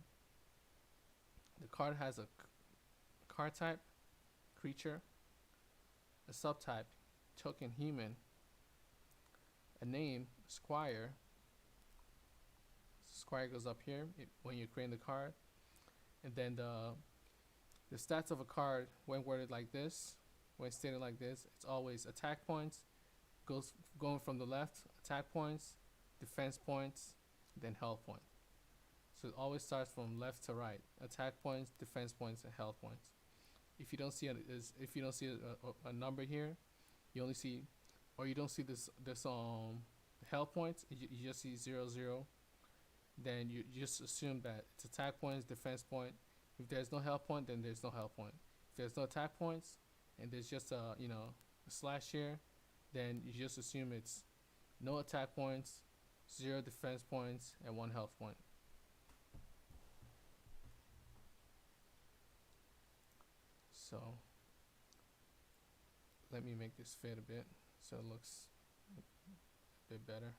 The card has a card type, creature, a subtype, token human, a name, Squire. Squire goes up here when you're creating the card, and then the stats of a card when worded like this, when stated like this, it's always attack points, goes going from the left, attack points, defense points, then health points. So it always starts from left to right: attack points, defense points, and health points. If you don't see a number here, you only see, or you don't see this health points. You just see 0, 0. Then you just assume that it's attack points, defense point. If there's no health point, then there's no health point. If there's no attack points, and there's just a slash here, then you just assume it's no attack points, 0 defense points, and 1 health point. So let me make this fit a bit so it looks a bit better.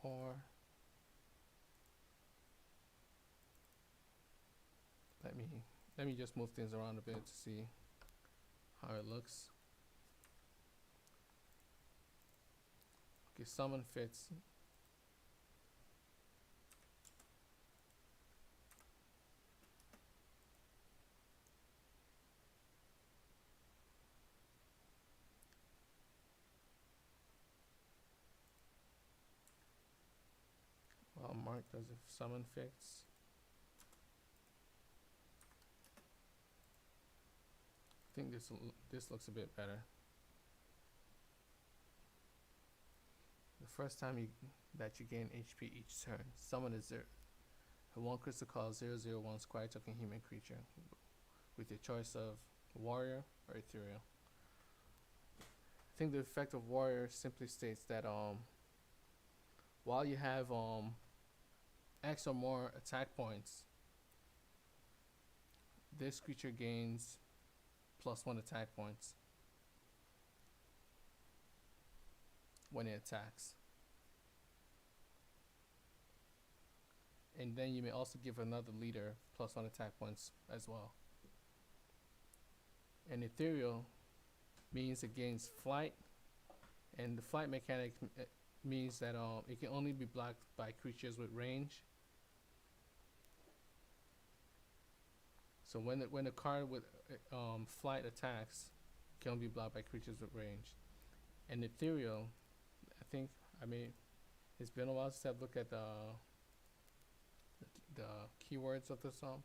Or let me just move things around a bit to see how it looks. Okay, summon fits. Well, mark does if summon fits. I think this looks a bit better. The first time that you gain HP each turn, summon a 1 crystal call 001 Squire token human creature with your choice of warrior or ethereal. I think the effect of warrior simply states that while you have X or more attack points, this creature gains +1 attack points when it attacks. And then you may also give another leader +1 attack points as well. And ethereal means it gains flight, and the flight mechanic means that it can only be blocked by creatures with range. So when a card with flight attacks, it can only be blocked by creatures with range. And ethereal, it's been a while since I've looked at the keywords of the song.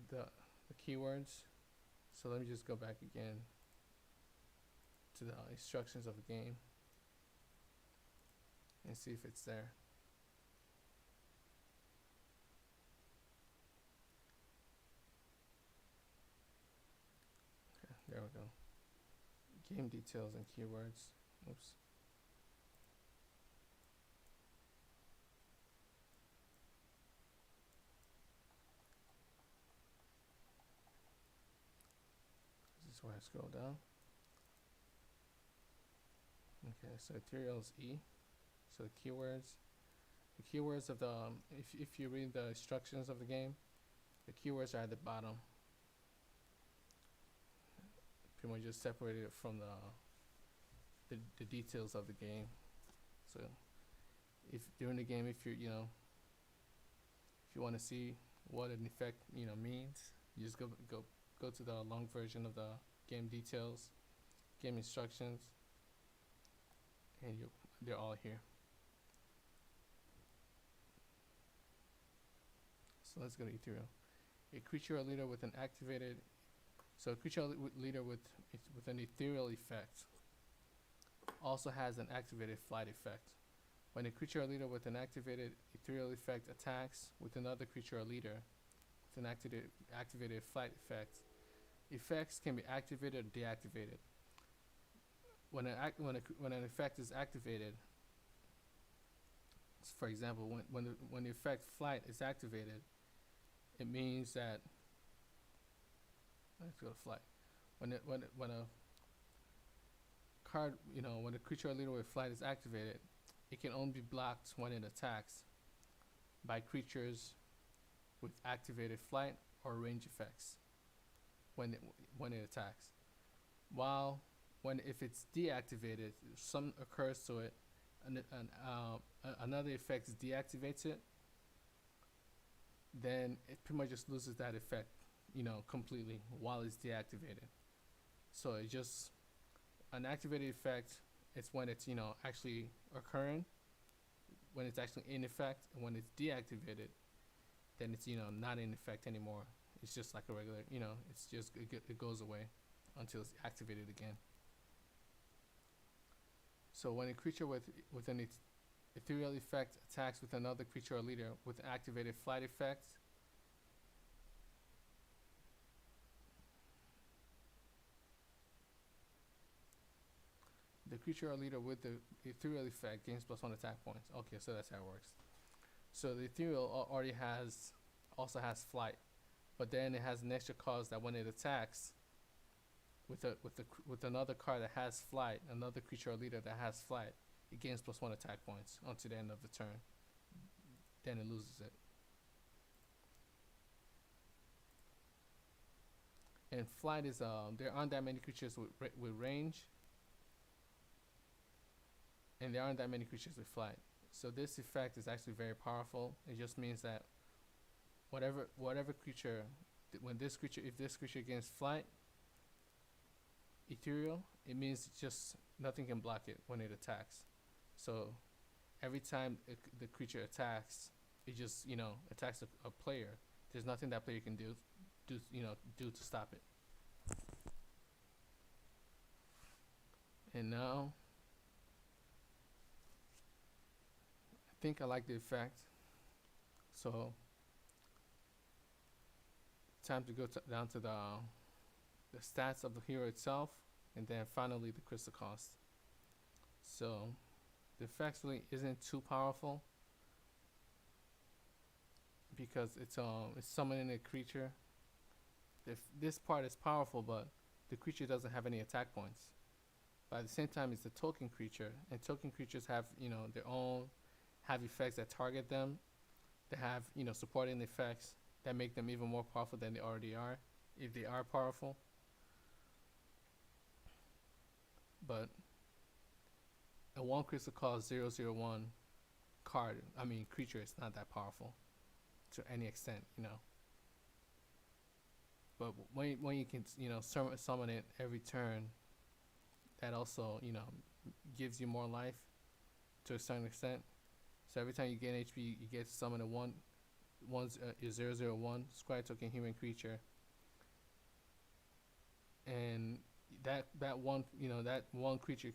The keywords. So let me just go back again to the instructions of the game and see if it's there. Okay, there we go. Game details and keywords. Oops. This is where I scroll down. Okay, so ethereal is E. So the keywords of the if you read the instructions of the game, the keywords are at the bottom. Pretty much just separated it from the details of the game. So if during the game, if you want to see what an effect means, you just go to the long version of the game details, game instructions, and they're all here. So let's go to ethereal. A creature or leader with an activated. So a creature leader with an ethereal effect also has an activated flight effect. When a creature or leader with an activated ethereal effect attacks with another creature or leader with an activated flight effect, effects can be activated or deactivated. When an effect is activated, for example, when the effect flight is activated, it means that, let's go to flight. When a card, when a creature or leader with flight is activated, it can only be blocked when it attacks by creatures with activated flight or range effects when it attacks. While if it's deactivated, something occurs to it, and another effect deactivates it, then it pretty much just loses that effect, completely while it's deactivated. So it's just an activated effect. It's when it's actually occurring, when it's actually in effect, and when it's deactivated, then it's not in effect anymore. It's just like a regular, it's just it goes away until it's activated again. So when a creature with an ethereal effect attacks with another creature or leader with activated flight effect, the creature or leader with the ethereal effect gains +1 attack points. Okay, so that's how it works. So the ethereal also has flight, but then it has an extra cause that when it attacks with another card that has flight, another creature or leader that has flight, it gains +1 attack points until the end of the turn. Then it loses it. And flight is there aren't that many creatures with range, and there aren't that many creatures with flight. So this effect is actually very powerful. It just means that whatever creature, if this creature gains flight, ethereal, it means just nothing can block it when it attacks. So every time the creature attacks, it just attacks a player. There's nothing that player can do to stop it. And now I think I like the effect. So time to go down to the stats of the hero itself, and then finally the crystal cost. So the effects really isn't too powerful because it's summoning a creature. This part is powerful, but the creature doesn't have any attack points. But at the same time, it's a token creature, and token creatures have have effects that target them. They have supporting effects that make them even more powerful than they already are, if they are powerful. But a 1 crystal cost 0/0/1 creature is not that powerful to any extent, But when you can summon it every turn, that also gives you more life to a certain extent. So every time you gain HP, you get to summon a 0/0/1 square token human creature, and that one creature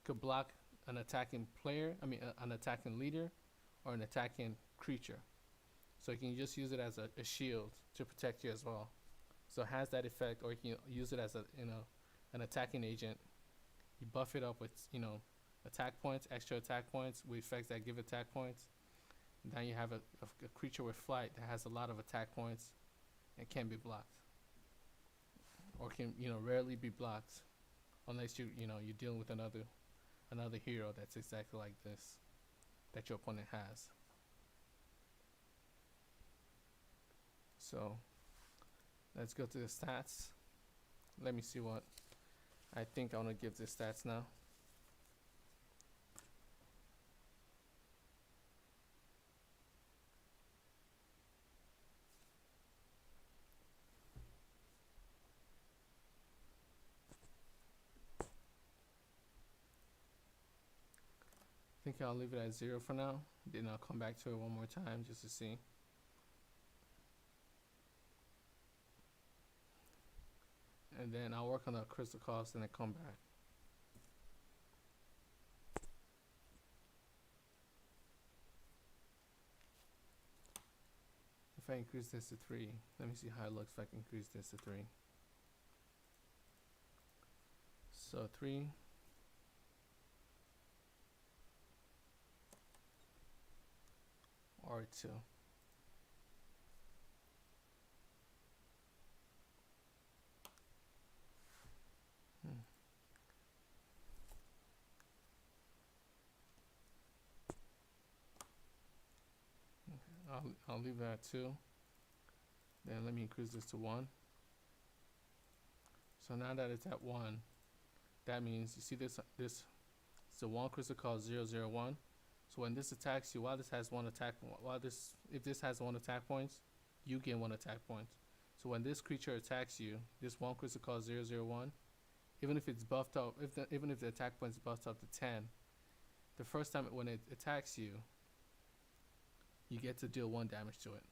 could block an attacking player. An attacking leader, or an attacking creature. So you can just use it as a shield to protect you as well. So it has that effect, or you can use it as an attacking agent. You buff it up with attack points, extra attack points with effects that give attack points. And then you have a creature with flight that has a lot of attack points and can be blocked, or can rarely be blocked, unless you're dealing with another hero that's exactly like this that your opponent has. So let's go to the stats. Let me see what I think I want to give the stats now. I think I'll leave it at 0 for now. Then I'll come back to it one more time just to see. And then I'll work on the crystal cost and then come back. If I increase this to 3, let me see how it looks if I can increase this to 3. So 3. Or 2. I'll leave that at 2. Then let me increase this to 1. So now that it's at 1, that means you see this it's a 1 crystal called 001. So when this attacks you, while this has 1 attack, if this has 1 attack points, you gain 1 attack point. So when this creature attacks you, this 1 crystal called 001, even if it's buffed up, even if the attack point is buffed up to 10, the first time when it attacks you, you get to deal 1 damage to it.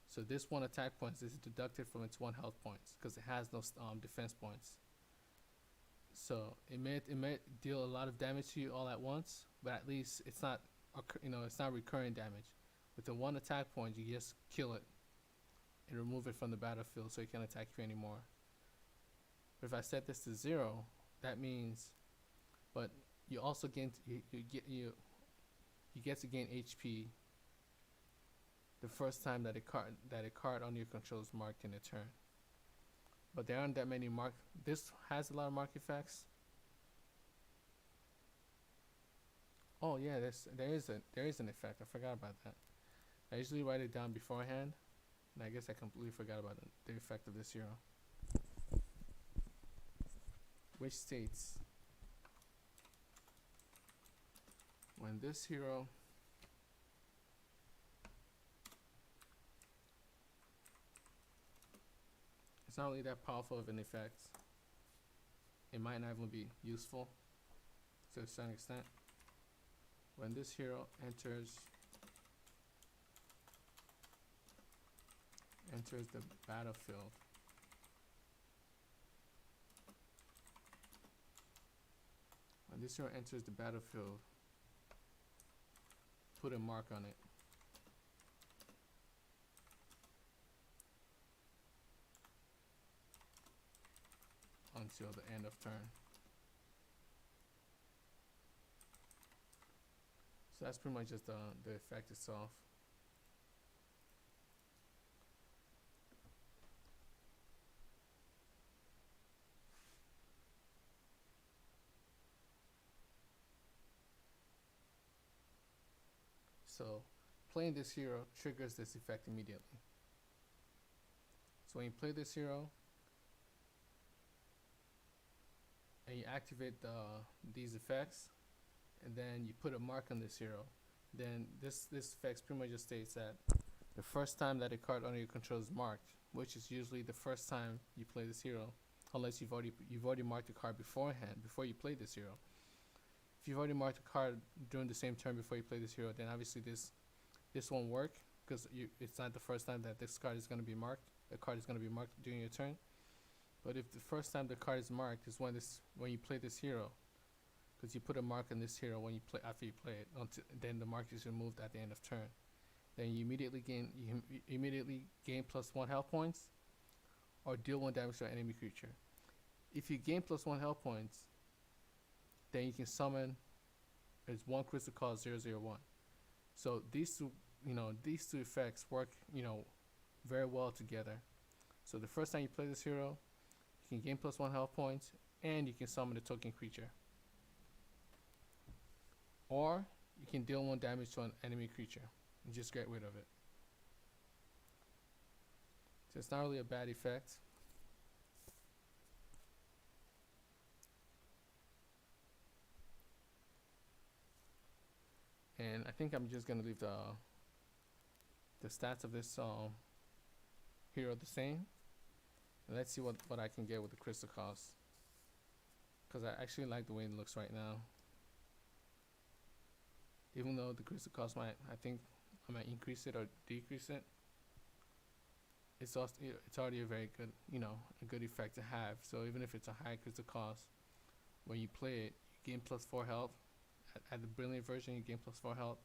So this 1 attack points is deducted from its 1 health points because it has no defense points. So it may deal a lot of damage to you all at once, but at least it's not it's not recurring damage. With the 1 attack point, you just kill it and remove it from the battlefield so it can't attack you anymore. But if I set this to 0, that means, but you also gain you get to gain HP the first time that a card on your control is marked in a turn. But there aren't that many this has a lot of mark effects. Oh yeah, there is an effect. I forgot about that. I usually write it down beforehand, and I guess I completely forgot about the effect of this hero. Which states, when this hero it's not really that powerful of an effect, it might not even be useful to a certain extent. When this hero enters the battlefield, put a mark on it. Until the end of turn. So that's pretty much just the effect itself. So playing this hero triggers this effect immediately. So when you play this hero and you activate these effects, and then you put a mark on this hero, then this effect pretty much just states that the first time that a card under your control is marked, which is usually the first time you play this hero, unless you've already marked the card beforehand before you play this hero. If you've already marked a card during the same turn before you play this hero, then obviously this won't work because it's not the first time that this card is going to be marked. A card is going to be marked during your turn. But if the first time the card is marked is when you play this hero, because you put a mark on this hero after you play it, then the mark is removed at the end of turn. Then you immediately gain +1 health points, or deal 1 damage to an enemy creature. If you gain +1 health points, then you can summon as 1 crystal called 001. So these two effects work very well together. So the first time you play this hero, you can gain +1 health points, and you can summon a token creature. Or you can deal 1 damage to an enemy creature and just get rid of it. So it's not really a bad effect. And I think I'm just gonna leave the stats of this hero the same. And let's see what I can get with the crystal cost, because I actually like the way it looks right now. Even though the crystal cost I might increase it or decrease it, it's already a very good a good effect to have. So even if it's a high crystal cost, when you play it, you gain +4 health. At the brilliant version, you gain +4 health.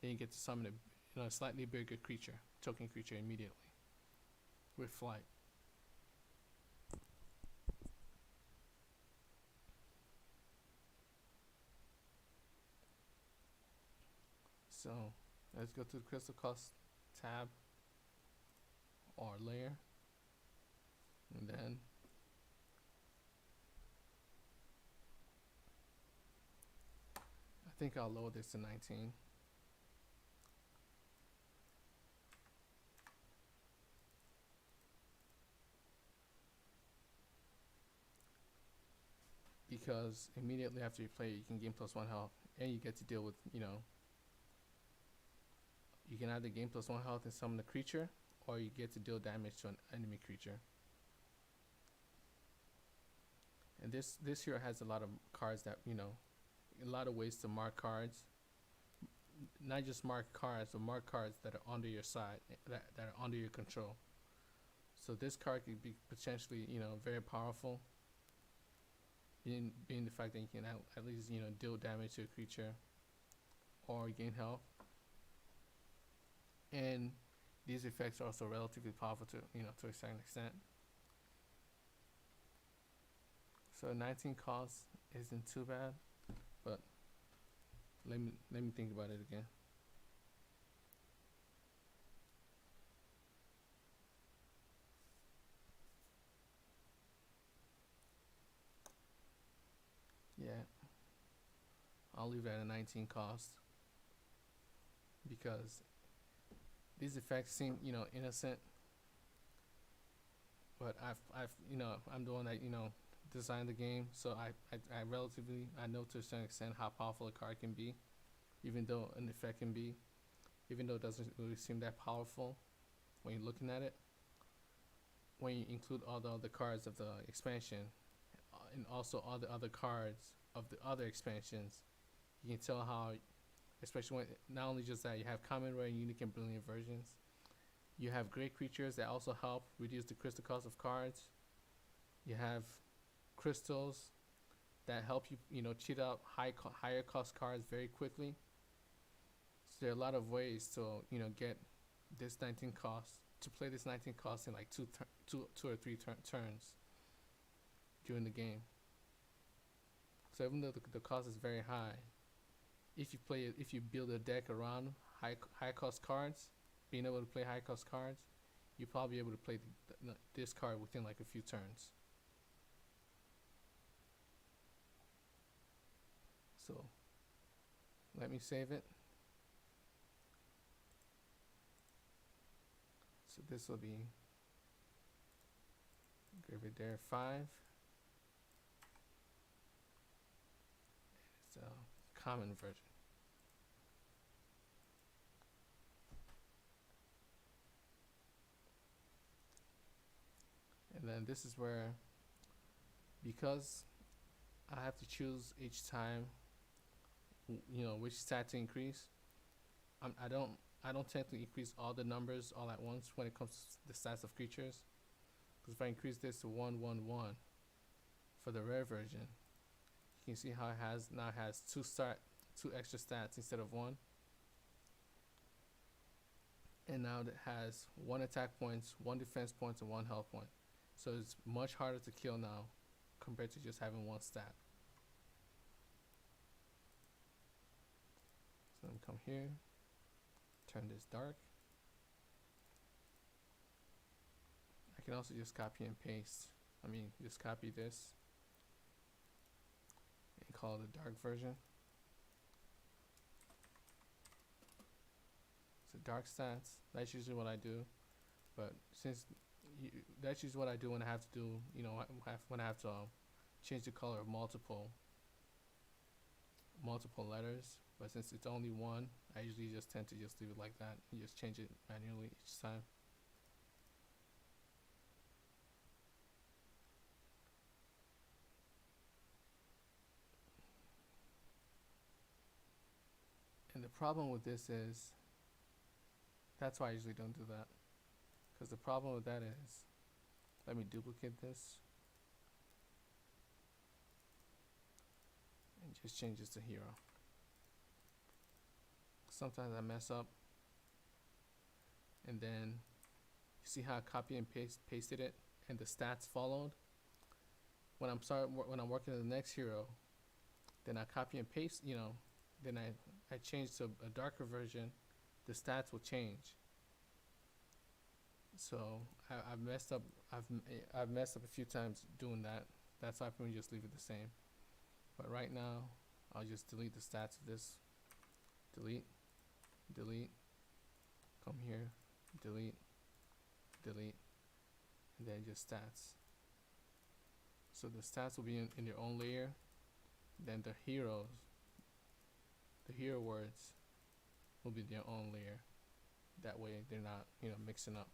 Then you get to summon a slightly bigger creature, token creature, immediately with flight. So let's go to the crystal cost tab or layer, and then I think I'll lower this to 19. because immediately after you play it, you can gain +1 health, and you get to deal with, you can either gain +1 health and summon the creature, or you get to deal damage to an enemy creature. And this hero has a lot of cards that, a lot of ways to mark cards. Not just mark cards, but mark cards that are under your side, that are under your control. So this card could be potentially, very powerful. Being the fact that you can at least, deal damage to a creature or gain health. And these effects are also relatively powerful to a certain extent. So 19 cost isn't too bad, but let me think about it again. Yeah, I'll leave it at a 19 cost because these effects seem, innocent, but I'm the one that, designed the game, so I relatively, I know to a certain extent how powerful a card can be, even though an effect can be, even though it doesn't really seem that powerful when you're looking at it. When you include all the other cards of the expansion, and also all the other cards of the other expansions, you can tell how, especially when, not only just that, you have common, rare, unique, and brilliant versions. You have great creatures that also help reduce the crystal cost of cards. You have crystals that help you, cheat out higher cost cards very quickly. So there are a lot of ways to, get this 19 cost, to play this 19 cost in like two or three turns during the game. So even though the cost is very high, if you build a deck around high cost cards, being able to play high cost cards, you'll probably be able to play this card within like a few turns. So let me save it. So this will be Graveyard 5. It's a common version. And then this is where, because I have to choose each time, which stat to increase. I don't tend to increase all the numbers all at once when it comes to the stats of creatures. Because if I increase this to 1/1/1 for the rare version, you can see how it now has two extra stats instead of one. And now it has 1 attack points, 1 defense points, and 1 health point. So it's much harder to kill now compared to just having 1 stat. So let me come here, turn this dark. I can also just copy and paste. Just copy this and call it the dark version. So dark stats, that's usually what I do. But since that's usually what I do when I have to do, when I have to change the color of multiple letters. But since it's only one, I usually just tend to just leave it like that and just change it manually each time. And the problem with this is, that's why I usually don't do that. Because the problem with that is, let me duplicate this and just change this to hero. Sometimes I mess up, and then you see how I copy and pasted it and the stats followed. When I'm working on the next hero, then I copy and paste, then I change to a darker version, the stats will change. So I've messed up a few times doing that. That's why I can just leave it the same. But right now, I'll just delete the stats of this. Delete, come here, delete, and then just stats. So the stats will be in your own layer, then the hero words will be their own layer. That way they're not, mixing up.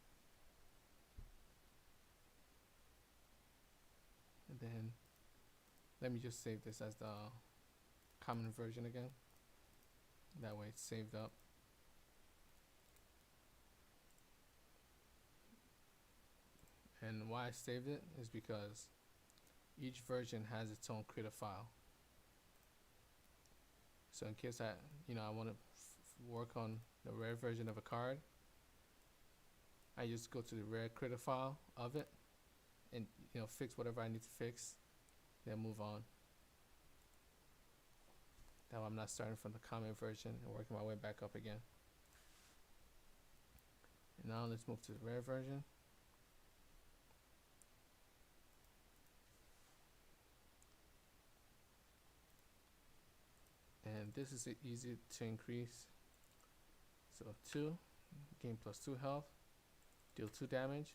And then let me just save this as the common version again. That way it's saved up. And why I saved it is because each version has its own creator file. So in case I want to work on the rare version of a card, I just go to the rare creator file of it and fix whatever I need to fix, then move on. That way I'm not starting from the common version and working my way back up again. And now let's move to the rare version. And this is easy to increase. So 2, gain +2 health, deal 2 damage.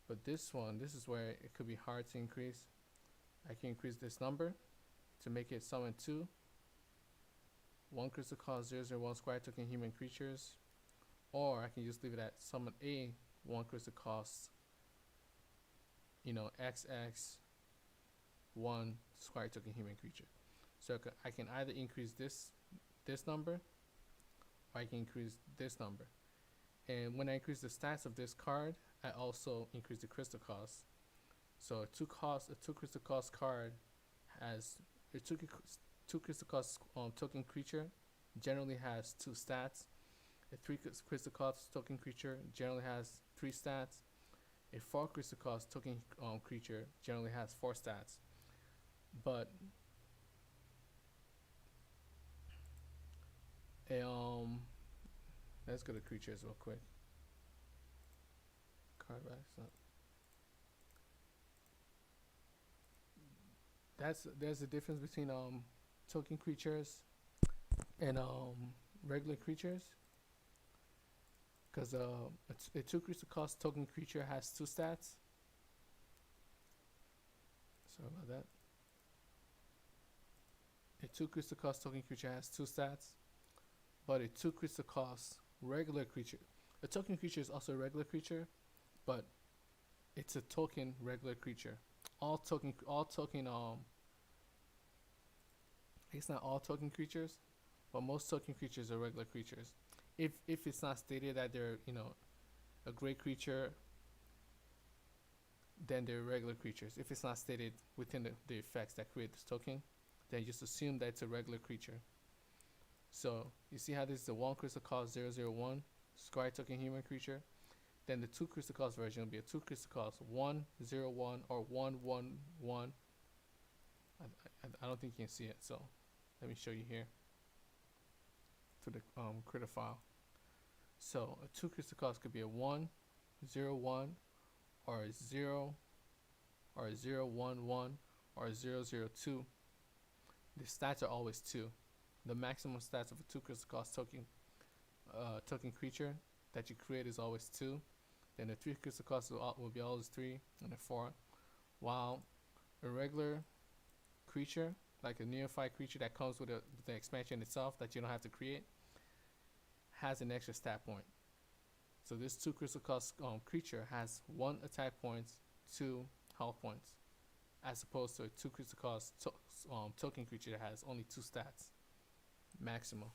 But this is where it could be hard to increase. I can increase this number to make it summon 2 1 crystal cost 001 square token human creatures, or I can just leave it at summon a 1 crystal cost XX 1 square token human creature. So I can either increase this number, or I can increase this number. And when I increase the stats of this card, I also increase the crystal cost. So a 2 crystal cost card has a 2 crystal cost token creature generally has 2 stats. A 3 crystal cost token creature generally has 3 stats. A 4 crystal cost token creature generally has 4 stats. But let's go to creatures real quick. Card backs up. There's a difference between token creatures and regular creatures, because a 2 crystal cost token creature has 2 stats. Sorry about that. A 2 crystal cost token creature has 2 stats, but a 2 crystal cost regular creature, a token creature is also a regular creature, but it's a token regular creature. It's not all token creatures, but most token creatures are regular creatures. If it's not stated that they're a great creature, then they're regular creatures. If it's not stated within the effects that create this token, then just assume that it's a regular creature. So you see how this is the 1 crystal cost 001 square token human creature. Then the 2 crystal cost version will be a 2 crystal cost 101 or 111. I don't think you can see it, so let me show you here to the critter file. So a 2 crystal cost could be a 101 or a 0 or a 011 or a 002. The stats are always 2. The maximum stats of a 2 crystal cost token creature that you create is always 2. Then the 3 crystal cost will be always 3, and a 4. While a regular creature, like a neophyte creature that comes with the expansion itself that you don't have to create, has an extra stat point. So this 2 crystal cost creature has 1 attack points, 2 health points, as opposed to a 2 crystal cost token creature that has only 2 stats maximum.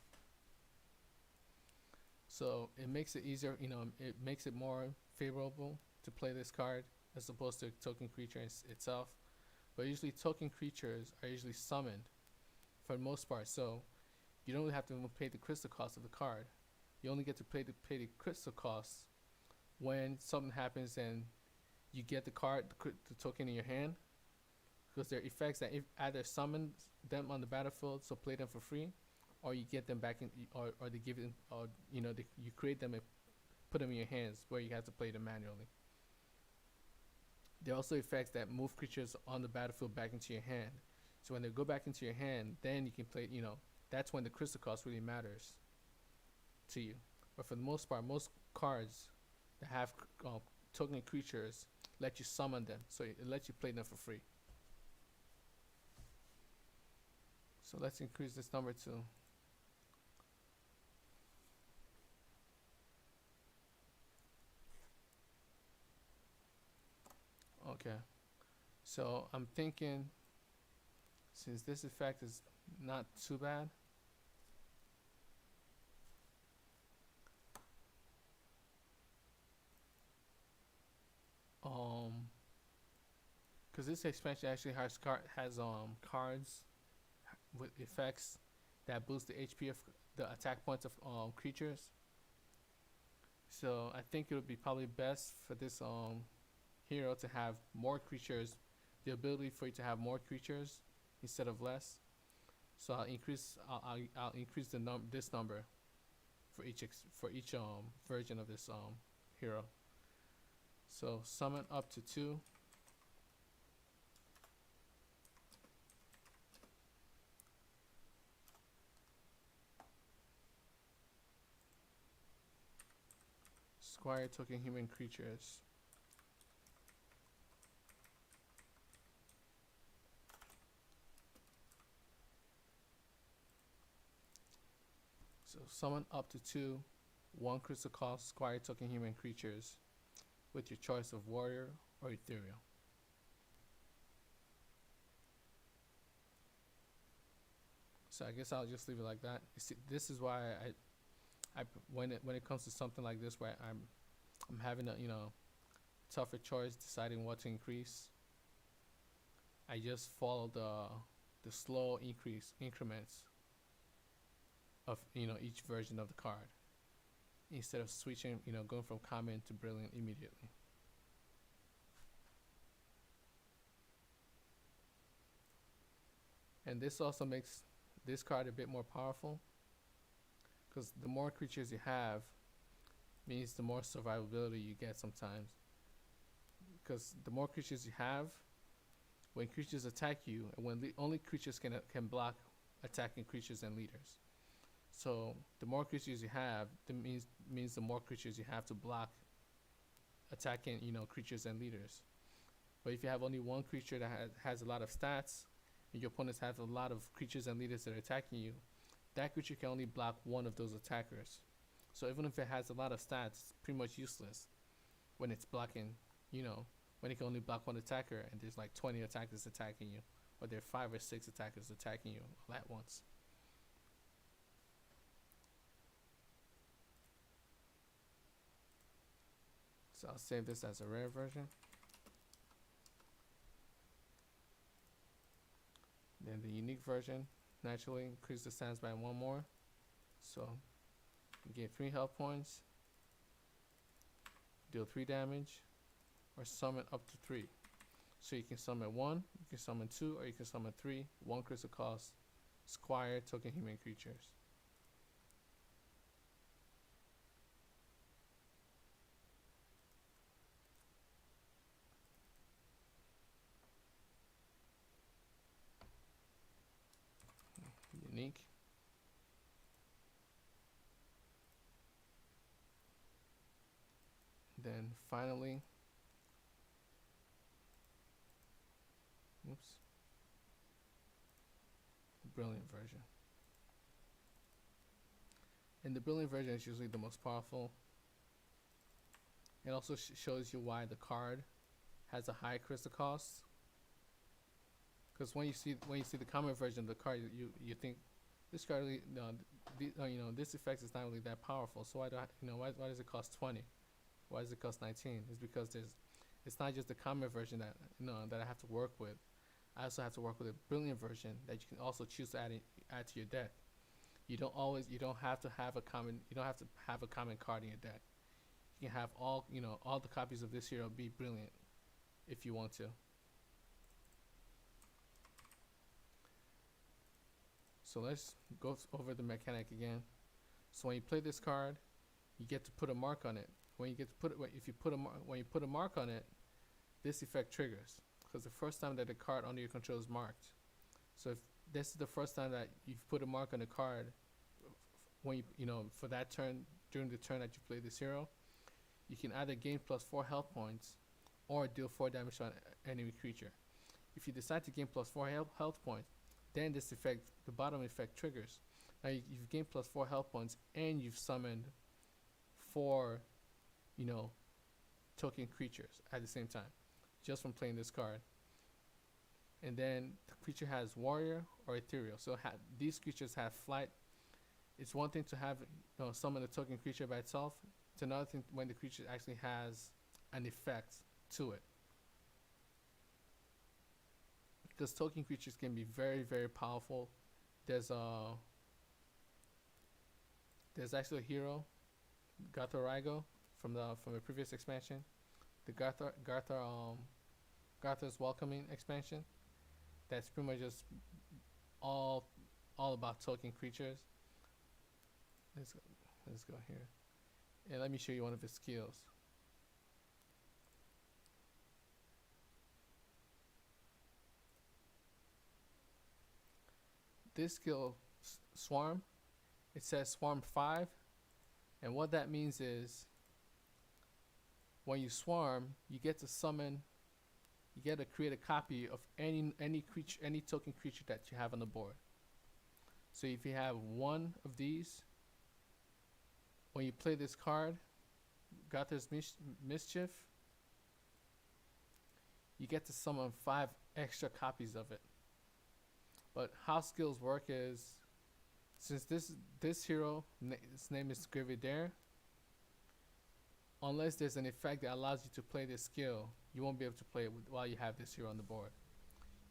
So it makes it easier, it makes it more favorable to play this card as opposed to a token creature itself. But usually token creatures are usually summoned for the most part, so you don't really have to pay the crystal cost of the card. You only get to pay the crystal cost when something happens and you get the card, the token in your hand, because they're effects that either summon them on the battlefield, so play them for free, or you get them back in, or they give it, or you create them and put them in your hands where you have to play them manually. There are also effects that move creatures on the battlefield back into your hand. So when they go back into your hand, then you can play, that's when the crystal cost really matters to you. But for the most part, most cards that have token creatures let you summon them, so it lets you play them for free. So let's increase this number to, okay. So I'm thinking, since this effect is not too bad, because this expansion actually has cards with effects that boost the HP of the attack points of creatures. So I think it would be probably best for this hero to have more creatures, the ability for you to have more creatures instead of less. So I'll increase this number for each version of this hero. So summon up to 2. Squire token human creatures. So summon up to 2 1 crystal cost Squire token human creatures with your choice of warrior or ethereal. So I guess I'll just leave it like that. You see, this is why when it comes to something like this where I'm having a tougher choice deciding what to increase, I just follow the slow increments of each version of the card instead of switching, going from common to brilliant immediately. And this also makes this card a bit more powerful, because the more creatures you have means the more survivability you get sometimes. Because the more creatures you have, when creatures attack you, and when only creatures can block attacking creatures and leaders. So the more creatures you have, that means the more creatures you have to block attacking creatures and leaders. But if you have only one creature that has a lot of stats, and your opponents have a lot of creatures and leaders that are attacking you, that creature can only block one of those attackers. So even if it has a lot of stats, it's pretty much useless when it's blocking, when it can only block one attacker and there's like 20 attackers attacking you, or there are 5 or 6 attackers attacking you all at once. So I'll save this as a rare version. Then the unique version, naturally increase the stats by 1 more. So you get 3 health points, deal 3 damage, or summon up to 3. So you can summon 1, you can summon 2, or you can summon 3, 1 crystal cost, Squire token human creatures. Unique. Then finally, brilliant version. And the brilliant version is usually the most powerful. It also shows you why the card has a high crystal cost. Because when you see the common version of the card, you think this card really, this effect is not really that powerful. So why does it cost 20? Why does it cost 19? It's because it's not just the common version that that I have to work with. I also have to work with a brilliant version that you can also choose to add to your deck. You don't have to have a common card in your deck. You can have all the copies of this hero be brilliant if you want to. So let's go over the mechanic again. So when you play this card, you get to put a mark on it. When you put a mark on it, this effect triggers, because the first time that the card under your control is marked. So if this is the first time that you've put a mark on the card, when for that turn, during the turn that you play this hero, you can either gain +4 health points or deal 4 damage to an enemy creature. If you decide to gain +4 health points, then this effect, the bottom effect, triggers. Now you've gained plus 4 health points, and you've summoned 4, you know, token creatures at the same time, just from playing this card. And then the creature has warrior or ethereal. So these creatures have flight. It's one thing to have, summon a token creature by itself. It's another thing when the creature actually has an effect to it. Because token creatures can be very, very powerful. There's actually a hero, Gatharigo, from the previous expansion, the Garthar's Welcoming expansion. That's pretty much just all about token creatures. Let's go here, and let me show you one of his skills. This skill, Swarm, it says Swarm 5, and what that means is when you swarm, you get to summon, you get to create a copy of any creature, any token creature that you have on the board. So if you have one of these, when you play this card, Gotha's Mischief, you get to summon 5 extra copies of it. But how skills work is, since this hero, his name is Grividaire, unless there's an effect that allows you to play this skill, you won't be able to play it while you have this hero on the board.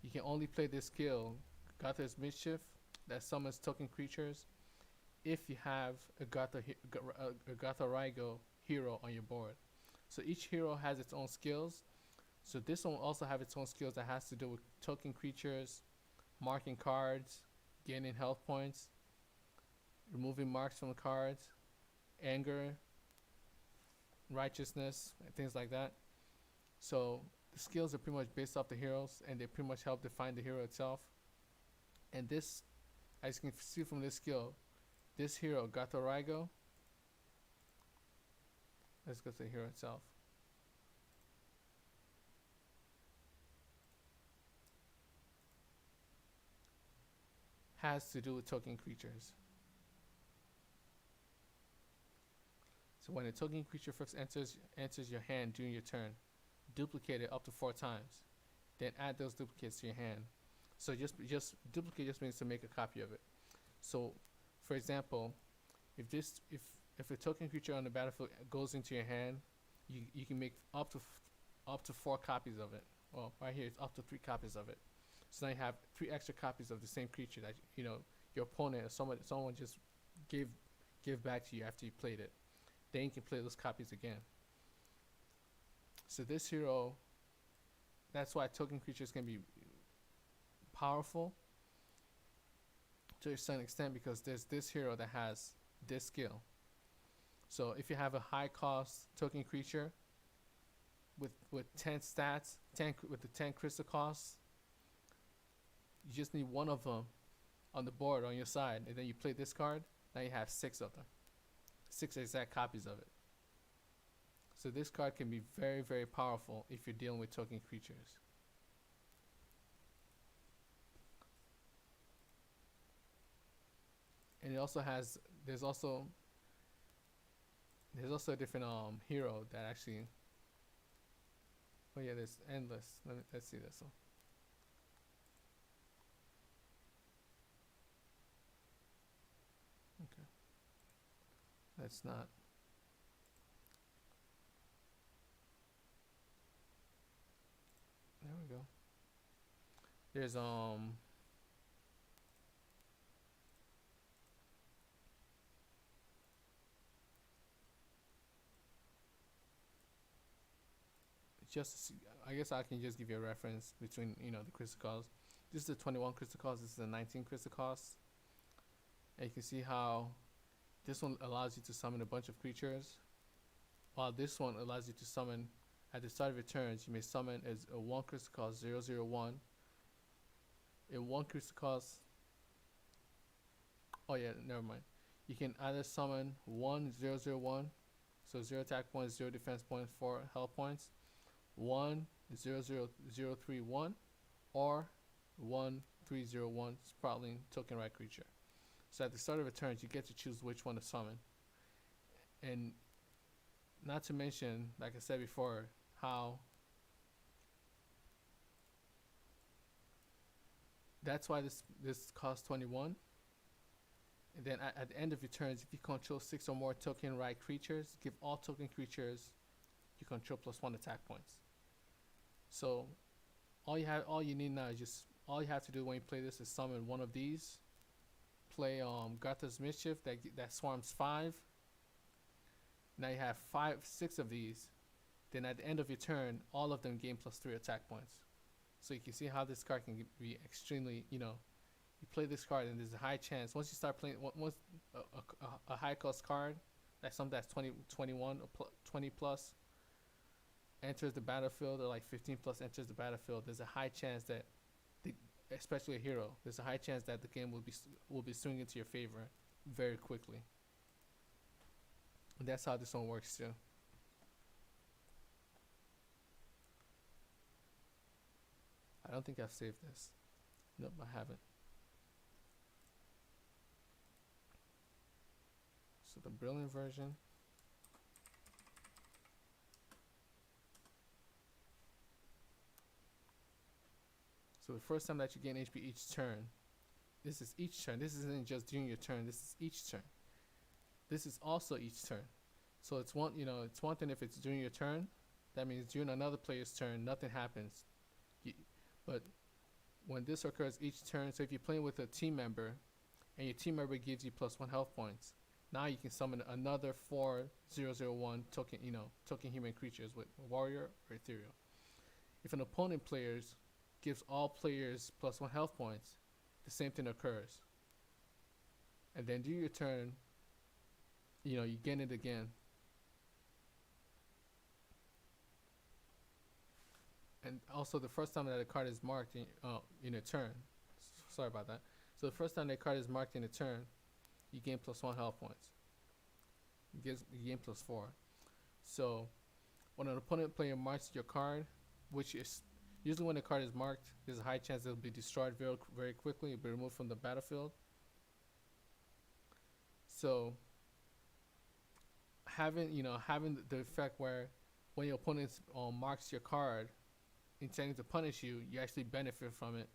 You can only play this skill, Gotha's Mischief, that summons token creatures, if you have a Gatharigo hero on your board. So each hero has its own skills. So this one will also have its own skills that has to do with token creatures, marking cards, gaining health points, removing marks from the cards, anger, righteousness, and things like that. So the skills are pretty much based off the heroes, and they pretty much help define the hero itself. And this, as you can see from this skill, this hero, Gatharigo, let's go to the hero itself. Has to do with token creatures. So when a token creature first enters your hand during your turn, duplicate it up to 4 times. Then add those duplicates to your hand. So just duplicate just means to make a copy of it. So, for example, if a token creature on the battlefield goes into your hand, you can make up to 4 copies of it. Well, right here it's up to 3 copies of it. So now you have 3 extra copies of the same creature that your opponent or someone just gave back to you after you played it. Then you can play those copies again. So this hero, that's why token creatures can be powerful to a certain extent, because there's this hero that has this skill. So if you have a high cost token creature with 10 stats, with the 10 crystal costs, you just need one of them on the board on your side, and then you play this card. Now you have 6 of them, 6 exact copies of it. So this card can be very, very powerful if you're dealing with token creatures. And it also has, there's also a different hero that actually, oh yeah, there's endless. Let's see this one. Okay. That's not. There we go. There's just, I guess I can just give you a reference between the crystal costs. This is the 21 crystal costs. This is the 19 crystal costs. And you can see how this one allows you to summon a bunch of creatures, while this one allows you to summon at the start of your turns. You may summon as a 1 crystal cost 001. In 1 crystal cost, oh yeah, never mind. You can either summon 1001, so 0 attack points, 0 defense points, 4 health points, 10031, or 1 301 sprawling token right creature. So at the start of a turn, you get to choose which one to summon. And not to mention, like I said before, how that's why this costs 21. And then at the end of your turns, if you control 6 or more token right creatures, give all token creatures you control +1 attack points. So all you need now is all you have to do when you play this is summon one of these. Play Garth's Mischief that swarms 5. Now you have 6 of these. Then at the end of your turn, all of them gain +3 attack points. So you can see how this card can be extremely, you play this card and there's a high chance once you start playing a high cost card, like something that's 21 or 20 plus enters the battlefield, or like 15 plus enters the battlefield. There's a high chance that especially a hero, there's a high chance that the game will be swinging to your favor very quickly. And that's how this one works too. I don't think I've saved this. Nope, I haven't. So the brilliant version. So the first time that you gain HP each turn, this is each turn. This isn't just during your turn. This is each turn. This is also each turn. So it's one thing if it's during your turn. That means during another player's turn, nothing happens. But when this occurs each turn, so if you're playing with a team member, and your team member gives you +1 health points, now you can summon another 4001 token, token human creatures with warrior or ethereal. If an opponent players gives all players +1 health points, the same thing occurs. And then during your turn, you gain it again. And also the first time that a card is marked in a turn, sorry about that. So the first time that card is marked in a turn, you gain +1 health points. You gain +4. So when an opponent player marks your card, which is usually when the card is marked, there's a high chance it'll be destroyed very, very quickly. It'll be removed from the battlefield. So having the effect where when your opponent marks your card, intending to punish you, you actually benefit from it,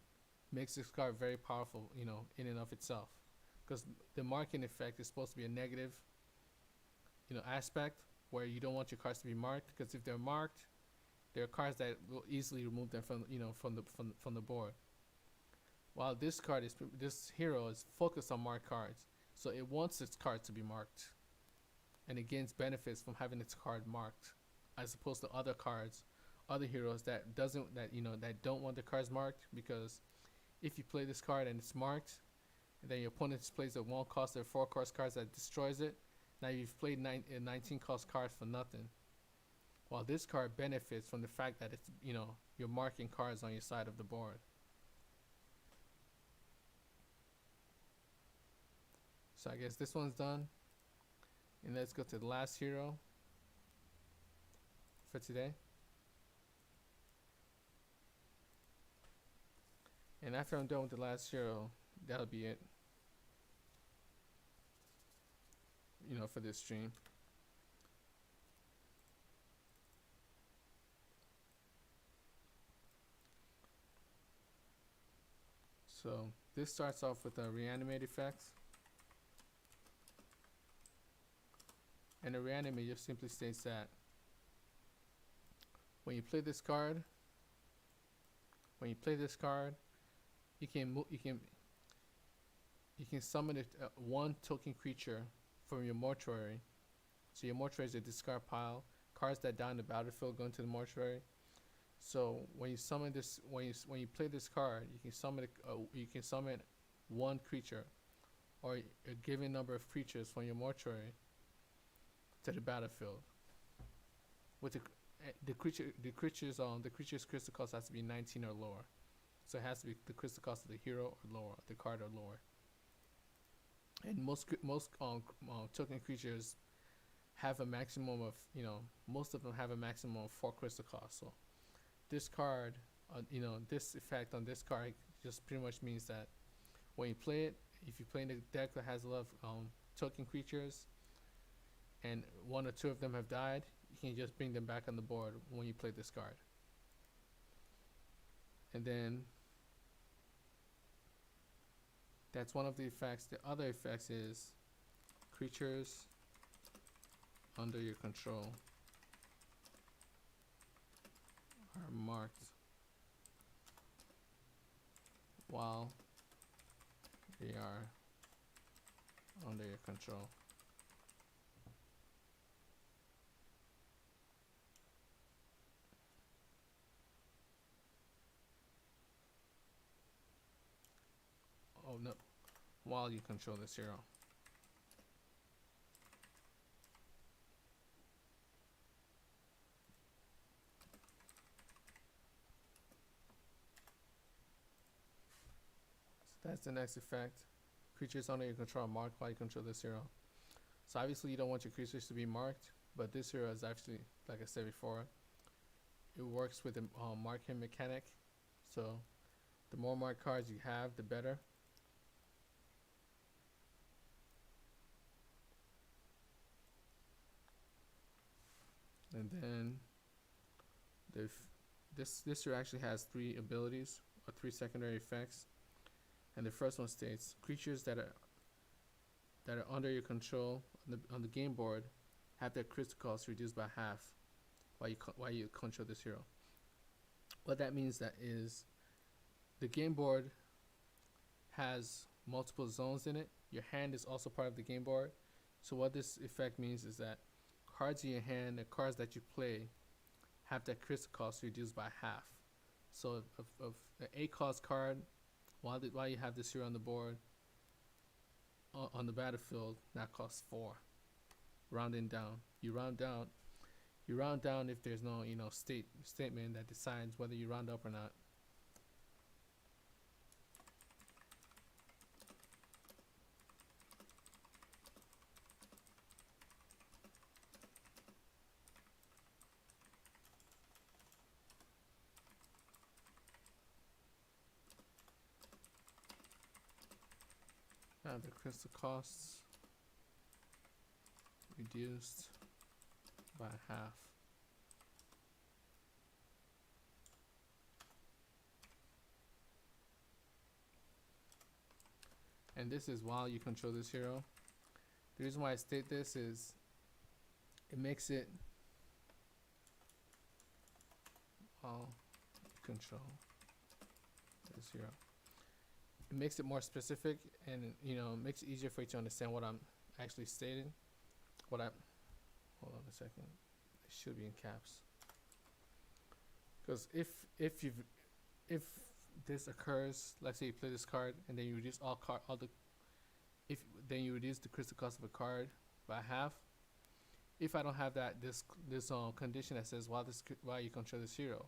makes this card very powerful, in and of itself. Because the marking effect is supposed to be a negative, aspect where you don't want your cards to be marked. Because if they're marked, there are cards that will easily remove them from the board. While this hero is focused on marked cards, so it wants its card to be marked, and it gains benefits from having its card marked, as opposed to other heroes that don't want the cards marked. Because if you play this card and it's marked, and then your opponent plays a 1 cost or 4 cost cards that destroys it, now you've played 19 cost cards for nothing. While this card benefits from the fact that it's you're marking cards on your side of the board. So I guess this one's done, and let's go to the last hero for today. And after I'm done with the last hero, that'll be it, for this stream. So this starts off with a reanimate effect. And the reanimate just simply states that when you play this card, you can summon one token creature from your mortuary. So your mortuary is a discard pile. Cards that die in the battlefield go into the mortuary. So when you summon this, when you play this card, you can summon one creature, or a given number of creatures from your mortuary to the battlefield. With the creature's crystal cost has to be 19 or lower. So it has to be the crystal cost of the hero or lower, the card or lower. And most token creatures have a maximum of, most of them have a maximum of 4 crystal costs. So this card this effect on this card just pretty much means that when you play it, if you play in a deck that has a lot of token creatures, and one or two of them have died, you can just bring them back on the board when you play this card. And then that's one of the effects. The other effects is creatures under your control are marked while they are under your control. Oh no, while you control this hero. So that's the next effect. Creatures under your control are marked while you control this hero. So obviously you don't want your creatures to be marked, but this hero is actually, like I said before, it works with the mark him mechanic. So the more marked cards you have, the better. And then this hero actually has 3 abilities or 3 secondary effects. And the first one states creatures that are under your control on the game board have their critical cost reduced by half while you control this hero. What that means that is the game board has multiple zones in it. Your hand is also part of the game board. So what this effect means is that cards in your hand, the cards that you play, have their critical cost reduced by half. So of an 8 cost card, while you have this hero on the board, on the battlefield, that costs 4. Rounding down, you round down if there's no statement that decides whether you round up or not. The crystal costs reduced by half. And this is while you control this hero. The reason why I state this is it makes it while you control this hero. It makes it more specific, and makes it easier for you to understand what I'm actually stating. Hold on a second. It should be in caps. Because if this occurs, let's say you play this card and then you reduce then you reduce the critical cost of a card by half. If I don't have this condition that says while you control this hero,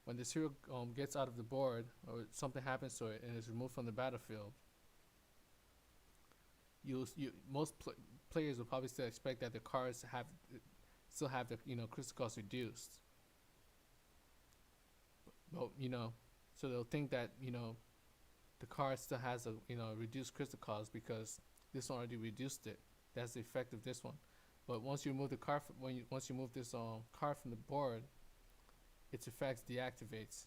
when this hero gets out of the board or something happens to it and is removed from the battlefield, most players will probably still expect that the cards still have the critical cost reduced. But so they'll think that the card still has a reduced critical cost because this one already reduced it. That's the effect of this one. But once you remove the card, once you move this card from the board, its effects deactivates.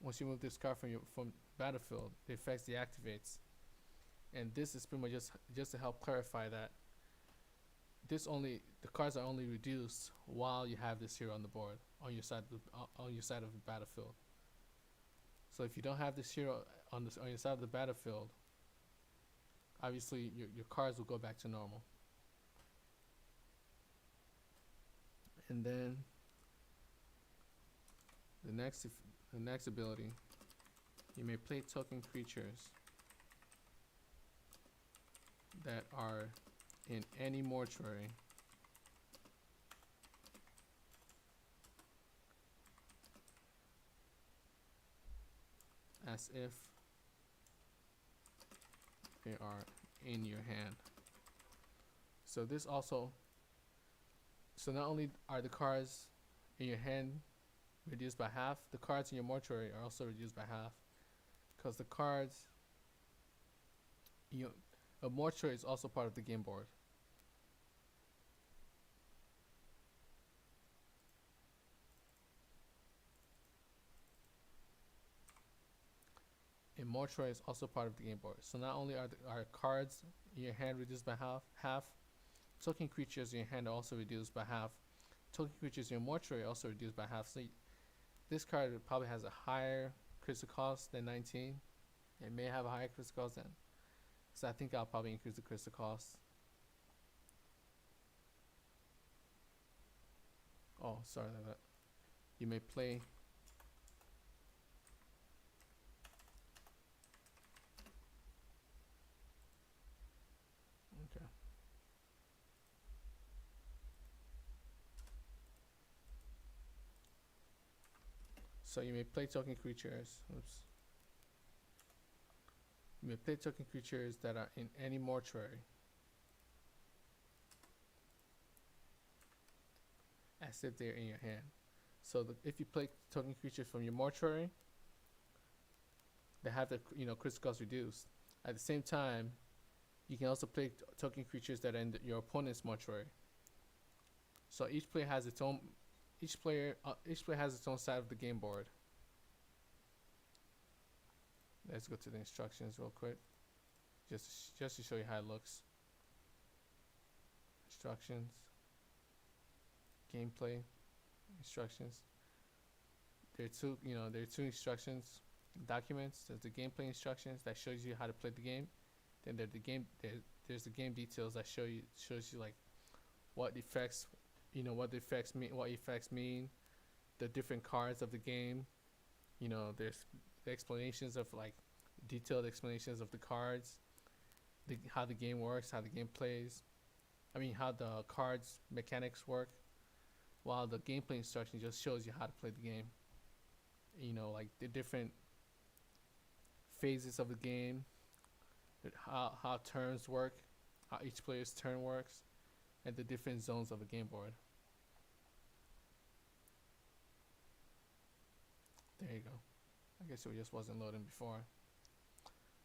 Once you move this card from battlefield, the effects deactivates. And this is pretty much just to help clarify that the cards are only reduced while you have this hero on the board on your side of the battlefield. So if you don't have this hero on your side of the battlefield, obviously your cards will go back to normal. And then the next ability, you may play token creatures that are in any mortuary as if they are in your hand. So not only are the cards in your hand reduced by half. The cards in your mortuary are also reduced by half, because the cards, you, a mortuary is also part of the game board. A mortuary is also part of the game board. So not only are cards in your hand reduced by half, token creatures in your hand are also reduced by half. Token creatures in your mortuary are also reduced by half. So this card probably has a higher crystal cost than 19. It may have a higher crystal cost than. So I think I'll probably increase the crystal cost. Oh, sorry about that. You may play. Okay. So you may play token creatures. Oops. You may play token creatures that are in any mortuary as if they're in your hand. So if you play token creatures from your mortuary, they have the critical cost reduced. At the same time, you can also play token creatures that are in your opponent's mortuary. So each player has its own. Each player has its own side of the game board. Let's go to the instructions real quick, just to show you how it looks. Instructions, gameplay, instructions. There are two instructions documents. There's the gameplay instructions that shows you how to play the game. Then there's the game details that shows you like what effects, what the effects mean, the different cards of the game. There's the explanations of like detailed explanations of the cards, how the game works, how the game plays. How the cards mechanics work. While the gameplay instruction just shows you how to play the game. Like the different phases of the game, how turns work, how each player's turn works, and the different zones of a game board. There you go. I guess it just wasn't loading before.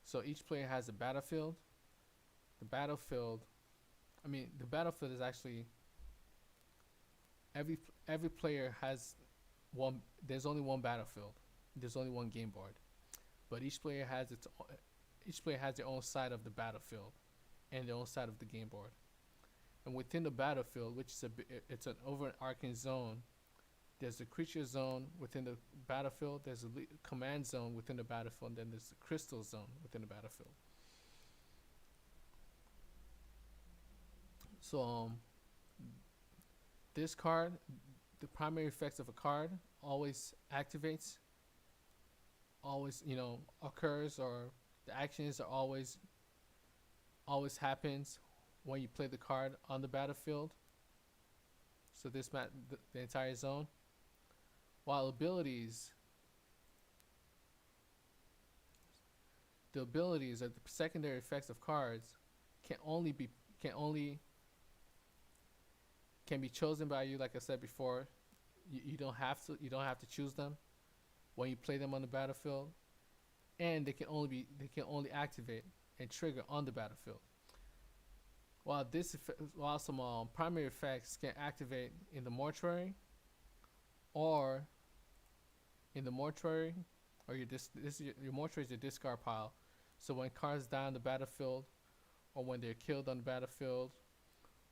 So each player has a battlefield. The battlefield is actually every player has one. There's only one battlefield. There's only one game board, but each player has their own side of the battlefield and their own side of the game board. And within the battlefield, which is it's an overarching zone, there's a creature zone within the battlefield, there's a command zone within the battlefield, and then there's the crystal zone within the battlefield. So this card, the primary effects of a card always activates, always occurs, or the actions are always happens when you play the card on the battlefield. So this the entire zone. While the abilities or the secondary effects of cards can be chosen by you. Like I said before, you don't have to choose them when you play them on the battlefield, and they can only activate and trigger on the battlefield. While some primary effects can activate in the mortuary, or your mortuary is your discard pile. So when cards die on the battlefield, or when they're killed on the battlefield,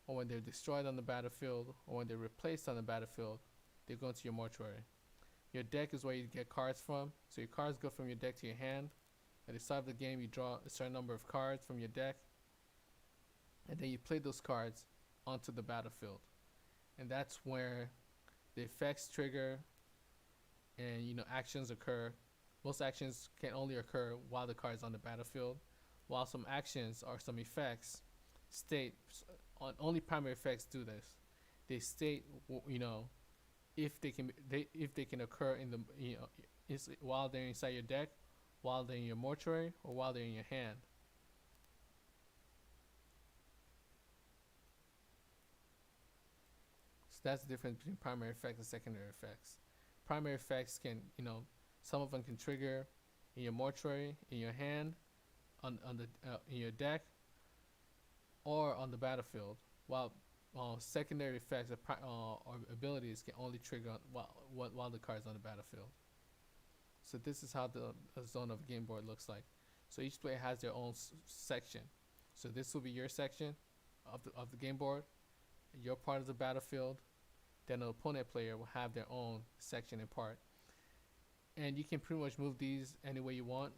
or when they're destroyed on the battlefield, or when they're replaced on the battlefield, they go into your mortuary. Your deck is where you get cards from. So your cards go from your deck to your hand. At the start of the game, you draw a certain number of cards from your deck, and then you play those cards onto the battlefield. And that's where the effects trigger and actions occur. Most actions can only occur while the card is on the battlefield, while some actions or some effects only primary effects do this. They state if they can occur in the while they're inside your deck, while they're in your mortuary, or while they're in your hand. So that's the difference between primary effects and secondary effects. primary effects can, some of them can trigger in your mortuary, in your hand, on the in your deck, or on the battlefield. While secondary effects or abilities can only trigger while the card is on the battlefield. So this is how the zone of a game board looks like. So each player has their own section. So this will be your section of the game board, your part of the battlefield. Then the opponent player will have their own section and part. And you can pretty much move these any way you want.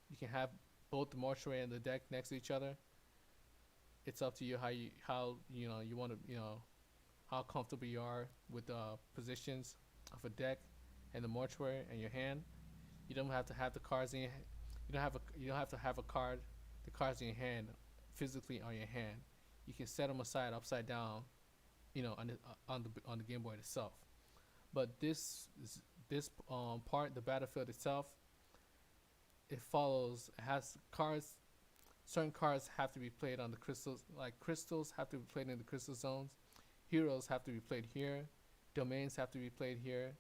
You can have both the mortuary and the deck next to each other. It's up to you how you want to, how comfortable you are with the positions of a deck and the mortuary and your hand. You don't have to have the cards in your you don't have to have the cards in your hand physically on your hand. You can set them aside upside down, on the game board itself. But this part, the battlefield itself, it has cards. Certain cards have to be played on the crystals. Like crystals have to be played in the crystal zones. Heroes have to be played here. Domains have to be played here,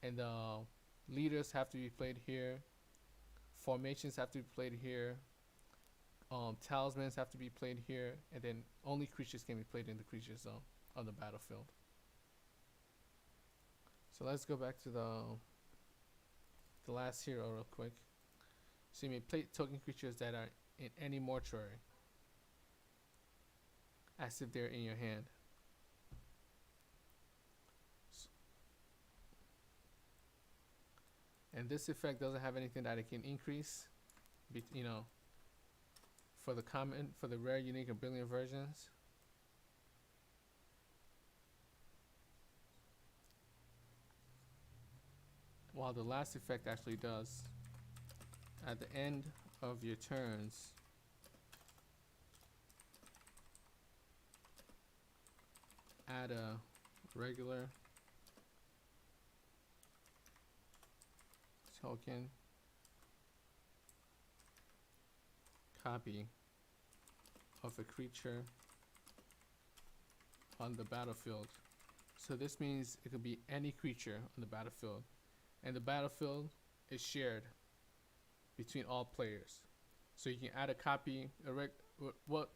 and leaders have to be played here. Formations have to be played here. Talismans have to be played here, and then only creatures can be played in the creature zone on the battlefield. So let's go back to the last hero real quick. So you may play token creatures that are in any mortuary as if they're in your hand. And this effect doesn't have anything that it can increase, for the common, for the rare, unique, and brilliant versions. While the last effect actually does. At the end of your turns, add a regular token copy of a creature on the battlefield. So this means it could be any creature on the battlefield, and the battlefield is shared between all players. So you can add a copy. What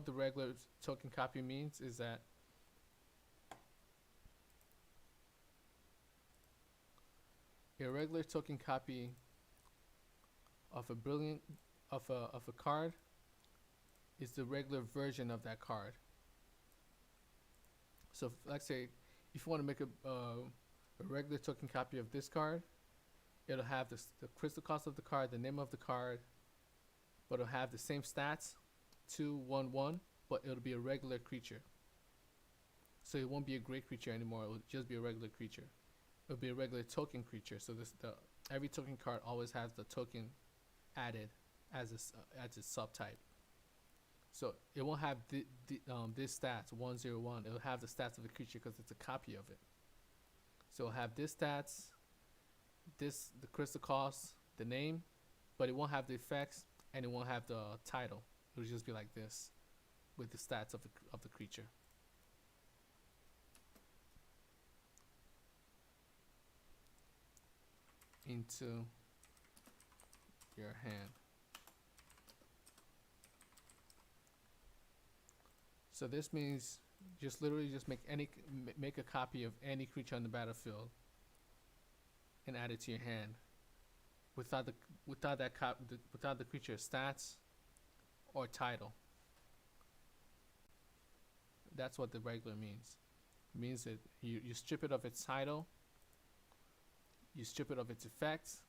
the regular token copy means is that a regular token copy of a card is the regular version of that card. So let's say if you want to make a regular token copy of this card, it'll have the crystal cost of the card, the name of the card, but it'll have the same stats, 2, 1, 1, but it'll be a regular creature. So it won't be a great creature anymore. It'll just be a regular creature. It'll be a regular token creature. So every token card always has the token added as its subtype. So it won't have this stats 101. It'll have the stats of the creature because it's a copy of it. So it'll have this stats, the crystal cost, the name, but it won't have the effects and it won't have the title. It'll just be like this with the stats of the creature. Into your hand. So this means literally make a copy of any creature on the battlefield and add it to your hand without the creature's stats or title. That's what the regular means. It means that you strip it of its title, you strip it of its effects,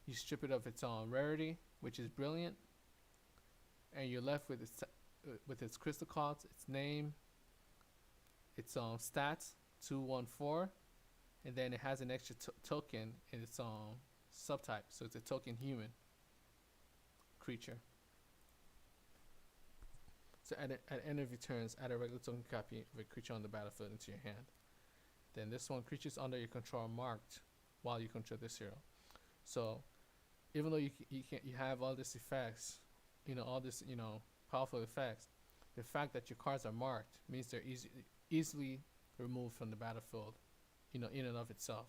you strip it of its rarity, which is brilliant, and you're left with its crystal cost, its name, its stats 214, and then it has an extra token in its subtype, so it's a token human creature. So at the end of your turns, add a regular token copy of a creature on the battlefield into your hand. Then this one, creatures under your control are marked while you control this hero. So even though you have all these effects, all this powerful effects, the fact that your cards are marked means they're easily removed from the battlefield, in and of itself.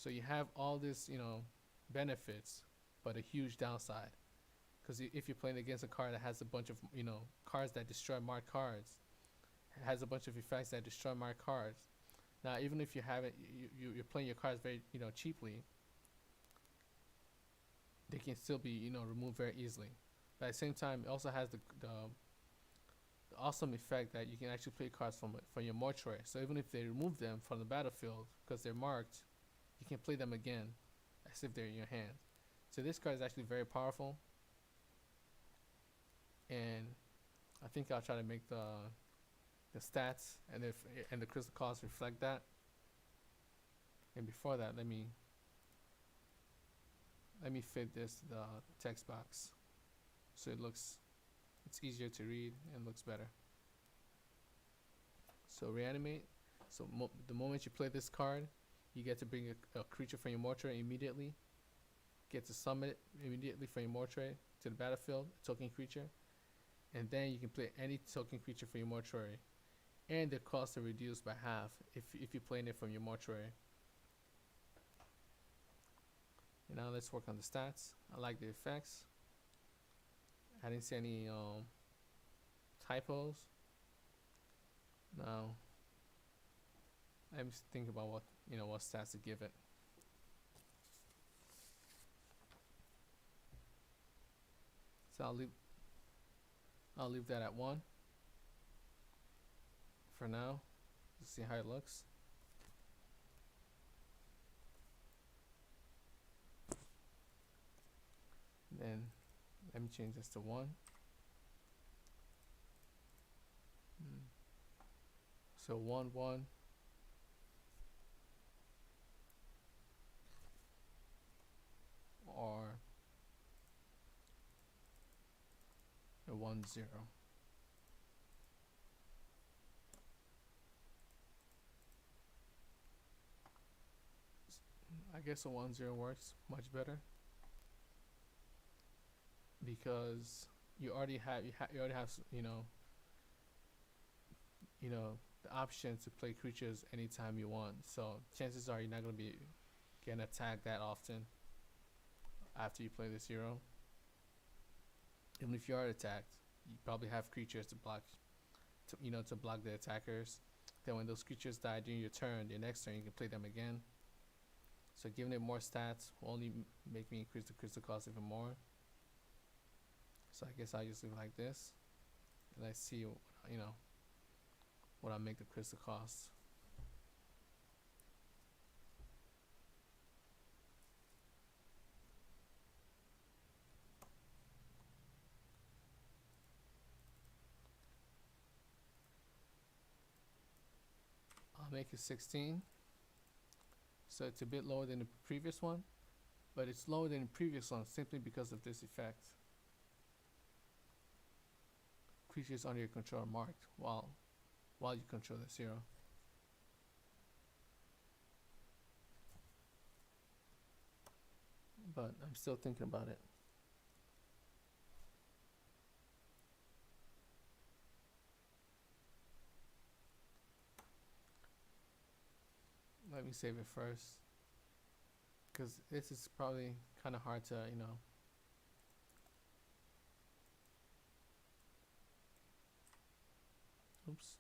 So you have all this, benefits, but a huge downside. Because if you're playing against a card that has a bunch of, cards that destroy marked cards, has a bunch of effects that destroy marked cards. Now, even if you have it, you're playing your cards very, cheaply, they can still be, removed very easily. But at the same time, it also has the awesome effect that you can actually play cards from your mortuary. So even if they remove them from the battlefield because they're marked, you can play them again as if they're in your hand. So this card is actually very powerful, and I think I'll try to make the stats and the crystal cost reflect that. And before that, let me fit this the text box so it's easier to read and looks better. So reanimate. So the moment you play this card, you get to bring a creature from your mortuary immediately. Get to summon it immediately from your mortuary to the battlefield, a token creature. And then you can play any token creature from your mortuary. And the costs are reduced by half if you're playing it from your mortuary. And now let's work on the stats. I like the effects. I didn't see any typos. Now, let me think about what stats to give it. So I'll leave that at 1 for now. Let's see how it looks. Then let me change this to 1. So 1 1. Or a 1 0. I guess a 1 0 works much better because you already have the option to play creatures anytime you want. So chances are you're not going to be getting attacked that often after you play this hero. Even if you are attacked, you probably have creatures to block, to block the attackers. Then when those creatures die during your turn, your next turn you can play them again. So giving it more stats will only make me increase the crystal cost even more. So I guess I'll just leave it like this, and let's see, what I make the crystal cost. I'll make it 16. So it's a bit lower than the previous one, but it's lower than the previous one simply because of this effect. Creatures under your control are marked while you control this hero. But I'm still thinking about it. Let me save it first, because this is probably kind of hard to, oops.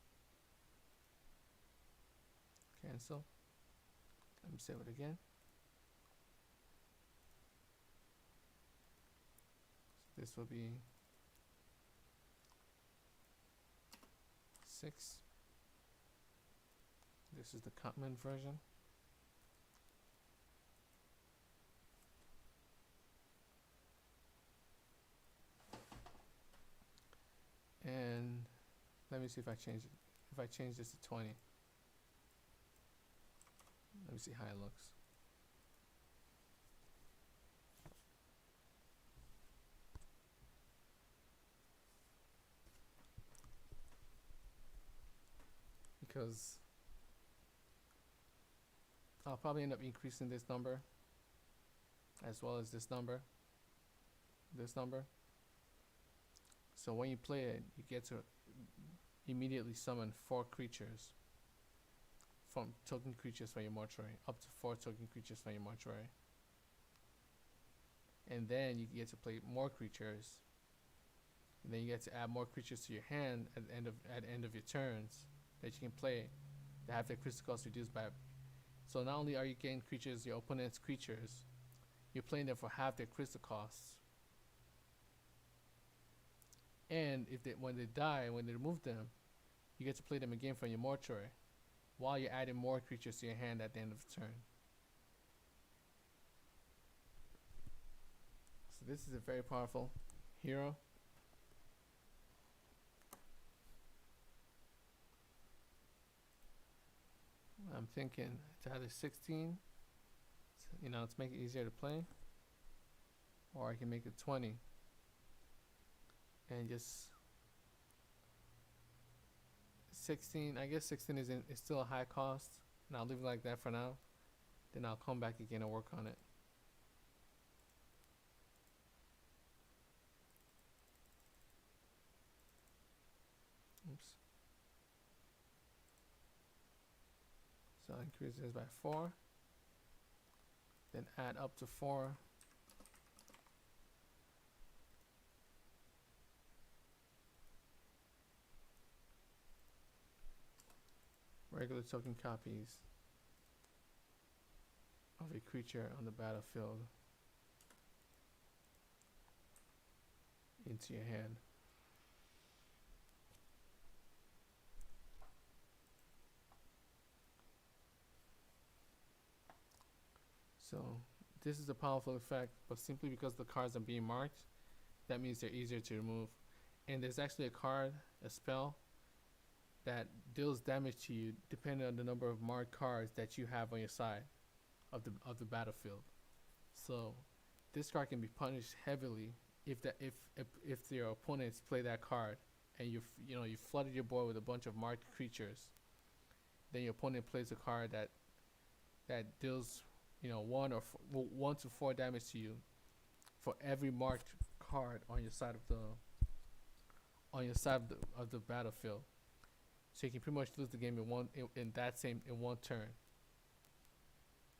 Cancel. Let me save it again. So this will be 6. This is the common version. And let me see if I change it. If I change this to 20. Let me see how it looks. Because I'll probably end up increasing this number as well as this number. So when you play it, you get to immediately summon 4 creatures from token creatures from your mortuary, up to 4 token creatures from your mortuary. And then you get to play more creatures. And then you get to add more creatures to your hand at the end of your turns that you can play that have their crystal cost reduced by. So not only are you getting creatures, your opponent's creatures, you're playing them for half their crystal costs. And when they die, when they remove them, you get to play them again from your mortuary, while you're adding more creatures to your hand at the end of the turn. So this is a very powerful hero. I'm thinking it's either 16, to make it easier to play, or I can make it 20 and just 16. I guess 16 is still a high cost, and I'll leave it like that for now. Then I'll come back again and work on it. Oops. So I'll increase this by 4, then add up to 4. Regular token copies of a creature on the battlefield into your hand. So this is a powerful effect, but simply because the cards are being marked, that means they're easier to remove. And there's actually a card, a spell, that deals damage to you depending on the number of marked cards that you have on your side of the battlefield. So this card can be punished heavily if your opponents play that card, and you flooded your board with a bunch of marked creatures. Then your opponent plays a card that deals 1 to 4 damage to you for every marked card on your side of the battlefield. So you can pretty much lose the game in one turn,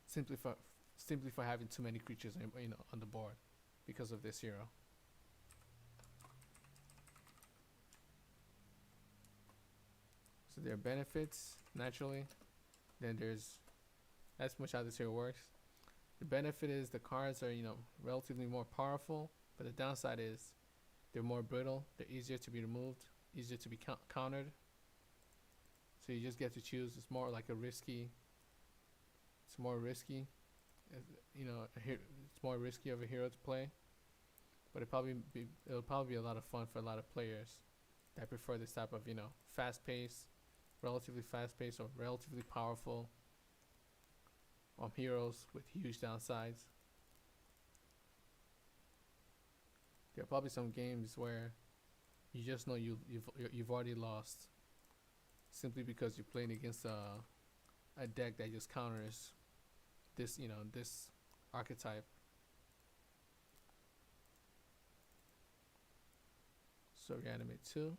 simply for having too many creatures on the board because of this hero. So there are benefits naturally. Then that's much how this hero works. The benefit is the cards are relatively more powerful, but the downside is they're more brittle. They're easier to be removed, easier to be countered. So you just get to choose. It's more like it's more risky. It's more risky of a hero to play. But it'll probably be a lot of fun for a lot of players that prefer this type of relatively fast-paced or relatively powerful heroes with huge downsides. There are probably some games where you just know you've already lost, simply because you're playing against a deck that just counters this archetype. So reanimate 2.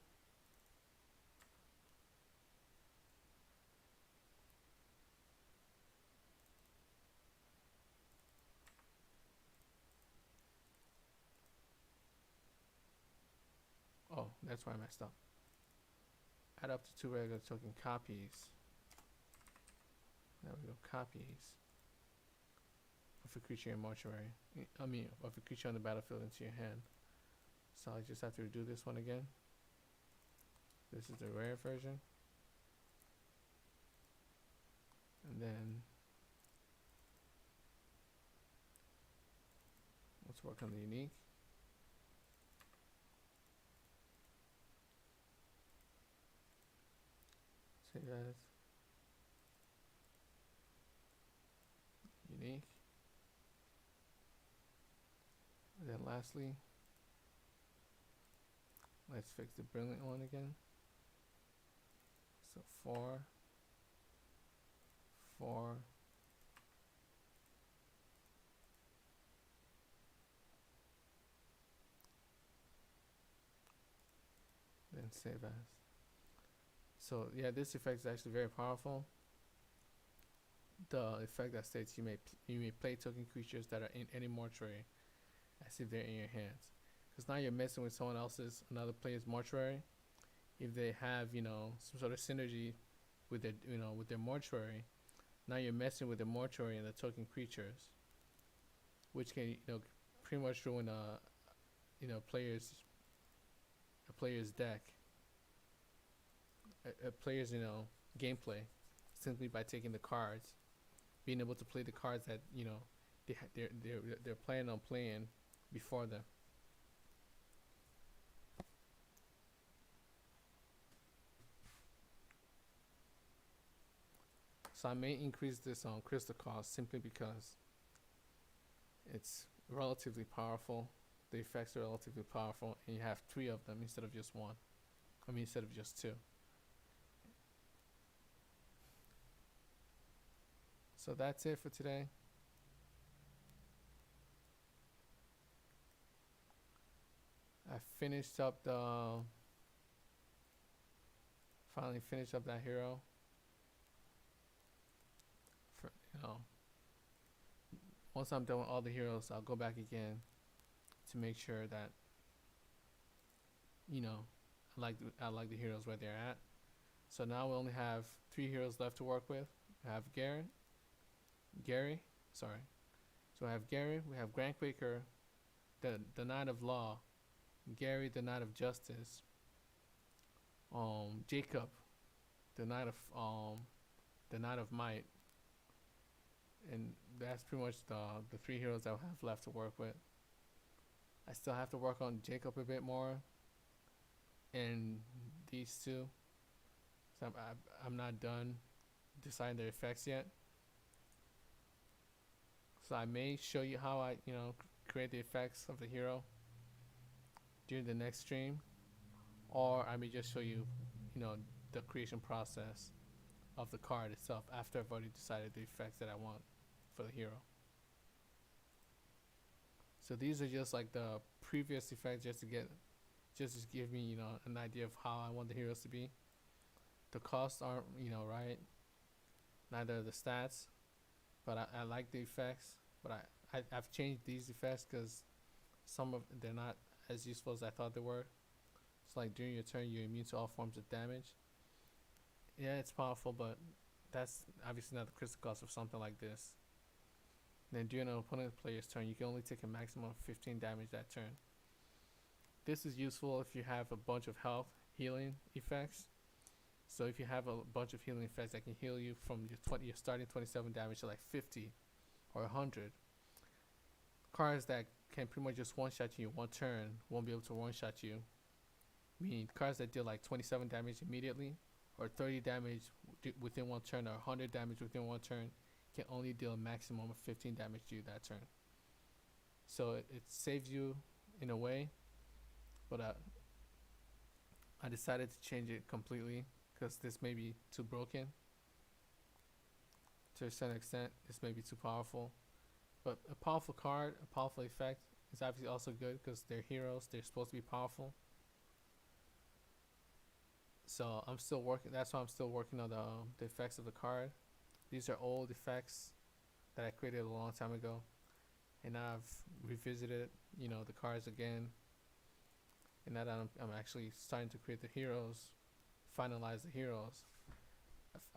Oh, that's why I messed up. Add up to 2 regular token copies. There we go, copies of a creature in mortuary. Of a creature on the battlefield into your hand. So I just have to redo this one again. This is the rare version. And then let's work on the unique. Save as unique. And then lastly, let's fix the brilliant one again. So 4, 4, then save as. So yeah, this effect is actually very powerful. the effect that states you may play token creatures that are in any mortuary as if they're in your hands. Because now you're messing with someone else's, another player's mortuary. If they have, some sort of synergy with their mortuary, now you're messing with the mortuary and the token creatures, which can, pretty much ruin a player's deck, a player's, gameplay, simply by taking the cards, being able to play the cards that, they're planning on playing before them. So I may increase this crystal cost simply because it's relatively powerful. The effects are relatively powerful, and you have 3 of them instead of just 1. Instead of just 2. So that's it for today. I finally finished up that hero. Once I'm done with all the heroes, I'll go back again to make sure that, I like the heroes where they're at. So now we only have 3 heroes left to work with. We have Gary. Sorry. So I have Gary. We have Grand Quaker, the Knight of Law, Gary, the Knight of Justice, Jacob, the Knight of Might, and that's pretty much the 3 heroes that I have left to work with. I still have to work on Jacob a bit more, and these 2. So I'm not done deciding their effects yet. So I may show you how I create the effects of the hero during the next stream, or I may just show you the creation process of the card itself after I've already decided the effects that I want for the hero. So these are just like the previous effects, just to give me an idea of how I want the heroes to be. The costs aren't right, neither the stats, but I like the effects. But I've changed these effects because they're not as useful as I thought they were. It's like during your turn you're immune to all forms of damage. Yeah, it's powerful, but that's obviously not the critical cost of something like this. Then during an opponent player's turn, you can only take a maximum of 15 damage that turn. This is useful if you have a bunch of health healing effects. So if you have a bunch of healing effects that can heal you from your starting 27 damage to like 50 or 100, cards that can pretty much just one-shot you in one turn won't be able to one-shot you. Meaning cards that deal like 27 damage immediately, or 30 damage within one turn, or 100 damage within one turn, can only deal a maximum of 15 damage to you that turn. So it saves you in a way, but I decided to change it completely because this may be too broken. To a certain extent, this may be too powerful. But a powerful card, a powerful effect is obviously also good because they're heroes, they're supposed to be powerful. So I'm still working, that's why I'm still working on the effects of the card. These are old effects that I created a long time ago, and now I've revisited, the cards again. And now that I'm actually starting to create the heroes, finalize the heroes,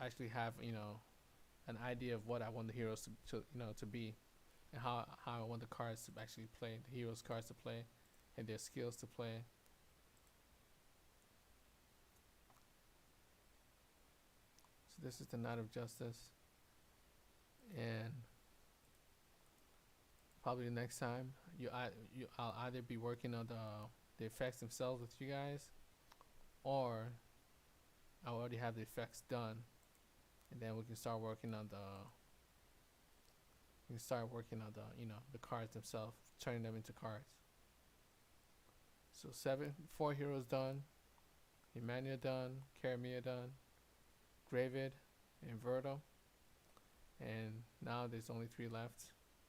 I actually have, an idea of what I want the heroes to be, and how I want the cards to actually play, the heroes' cards to play, and their skills to play. So this is the Knight of Justice, and probably the next time I'll either be working on the effects themselves with you guys, or I already have the effects done, and then we can start working on the the cards themselves, turning them into cards. So 4 heroes done, Emmanuel done, Karamia done, Gravid, and Verto, and now there's only 3 left.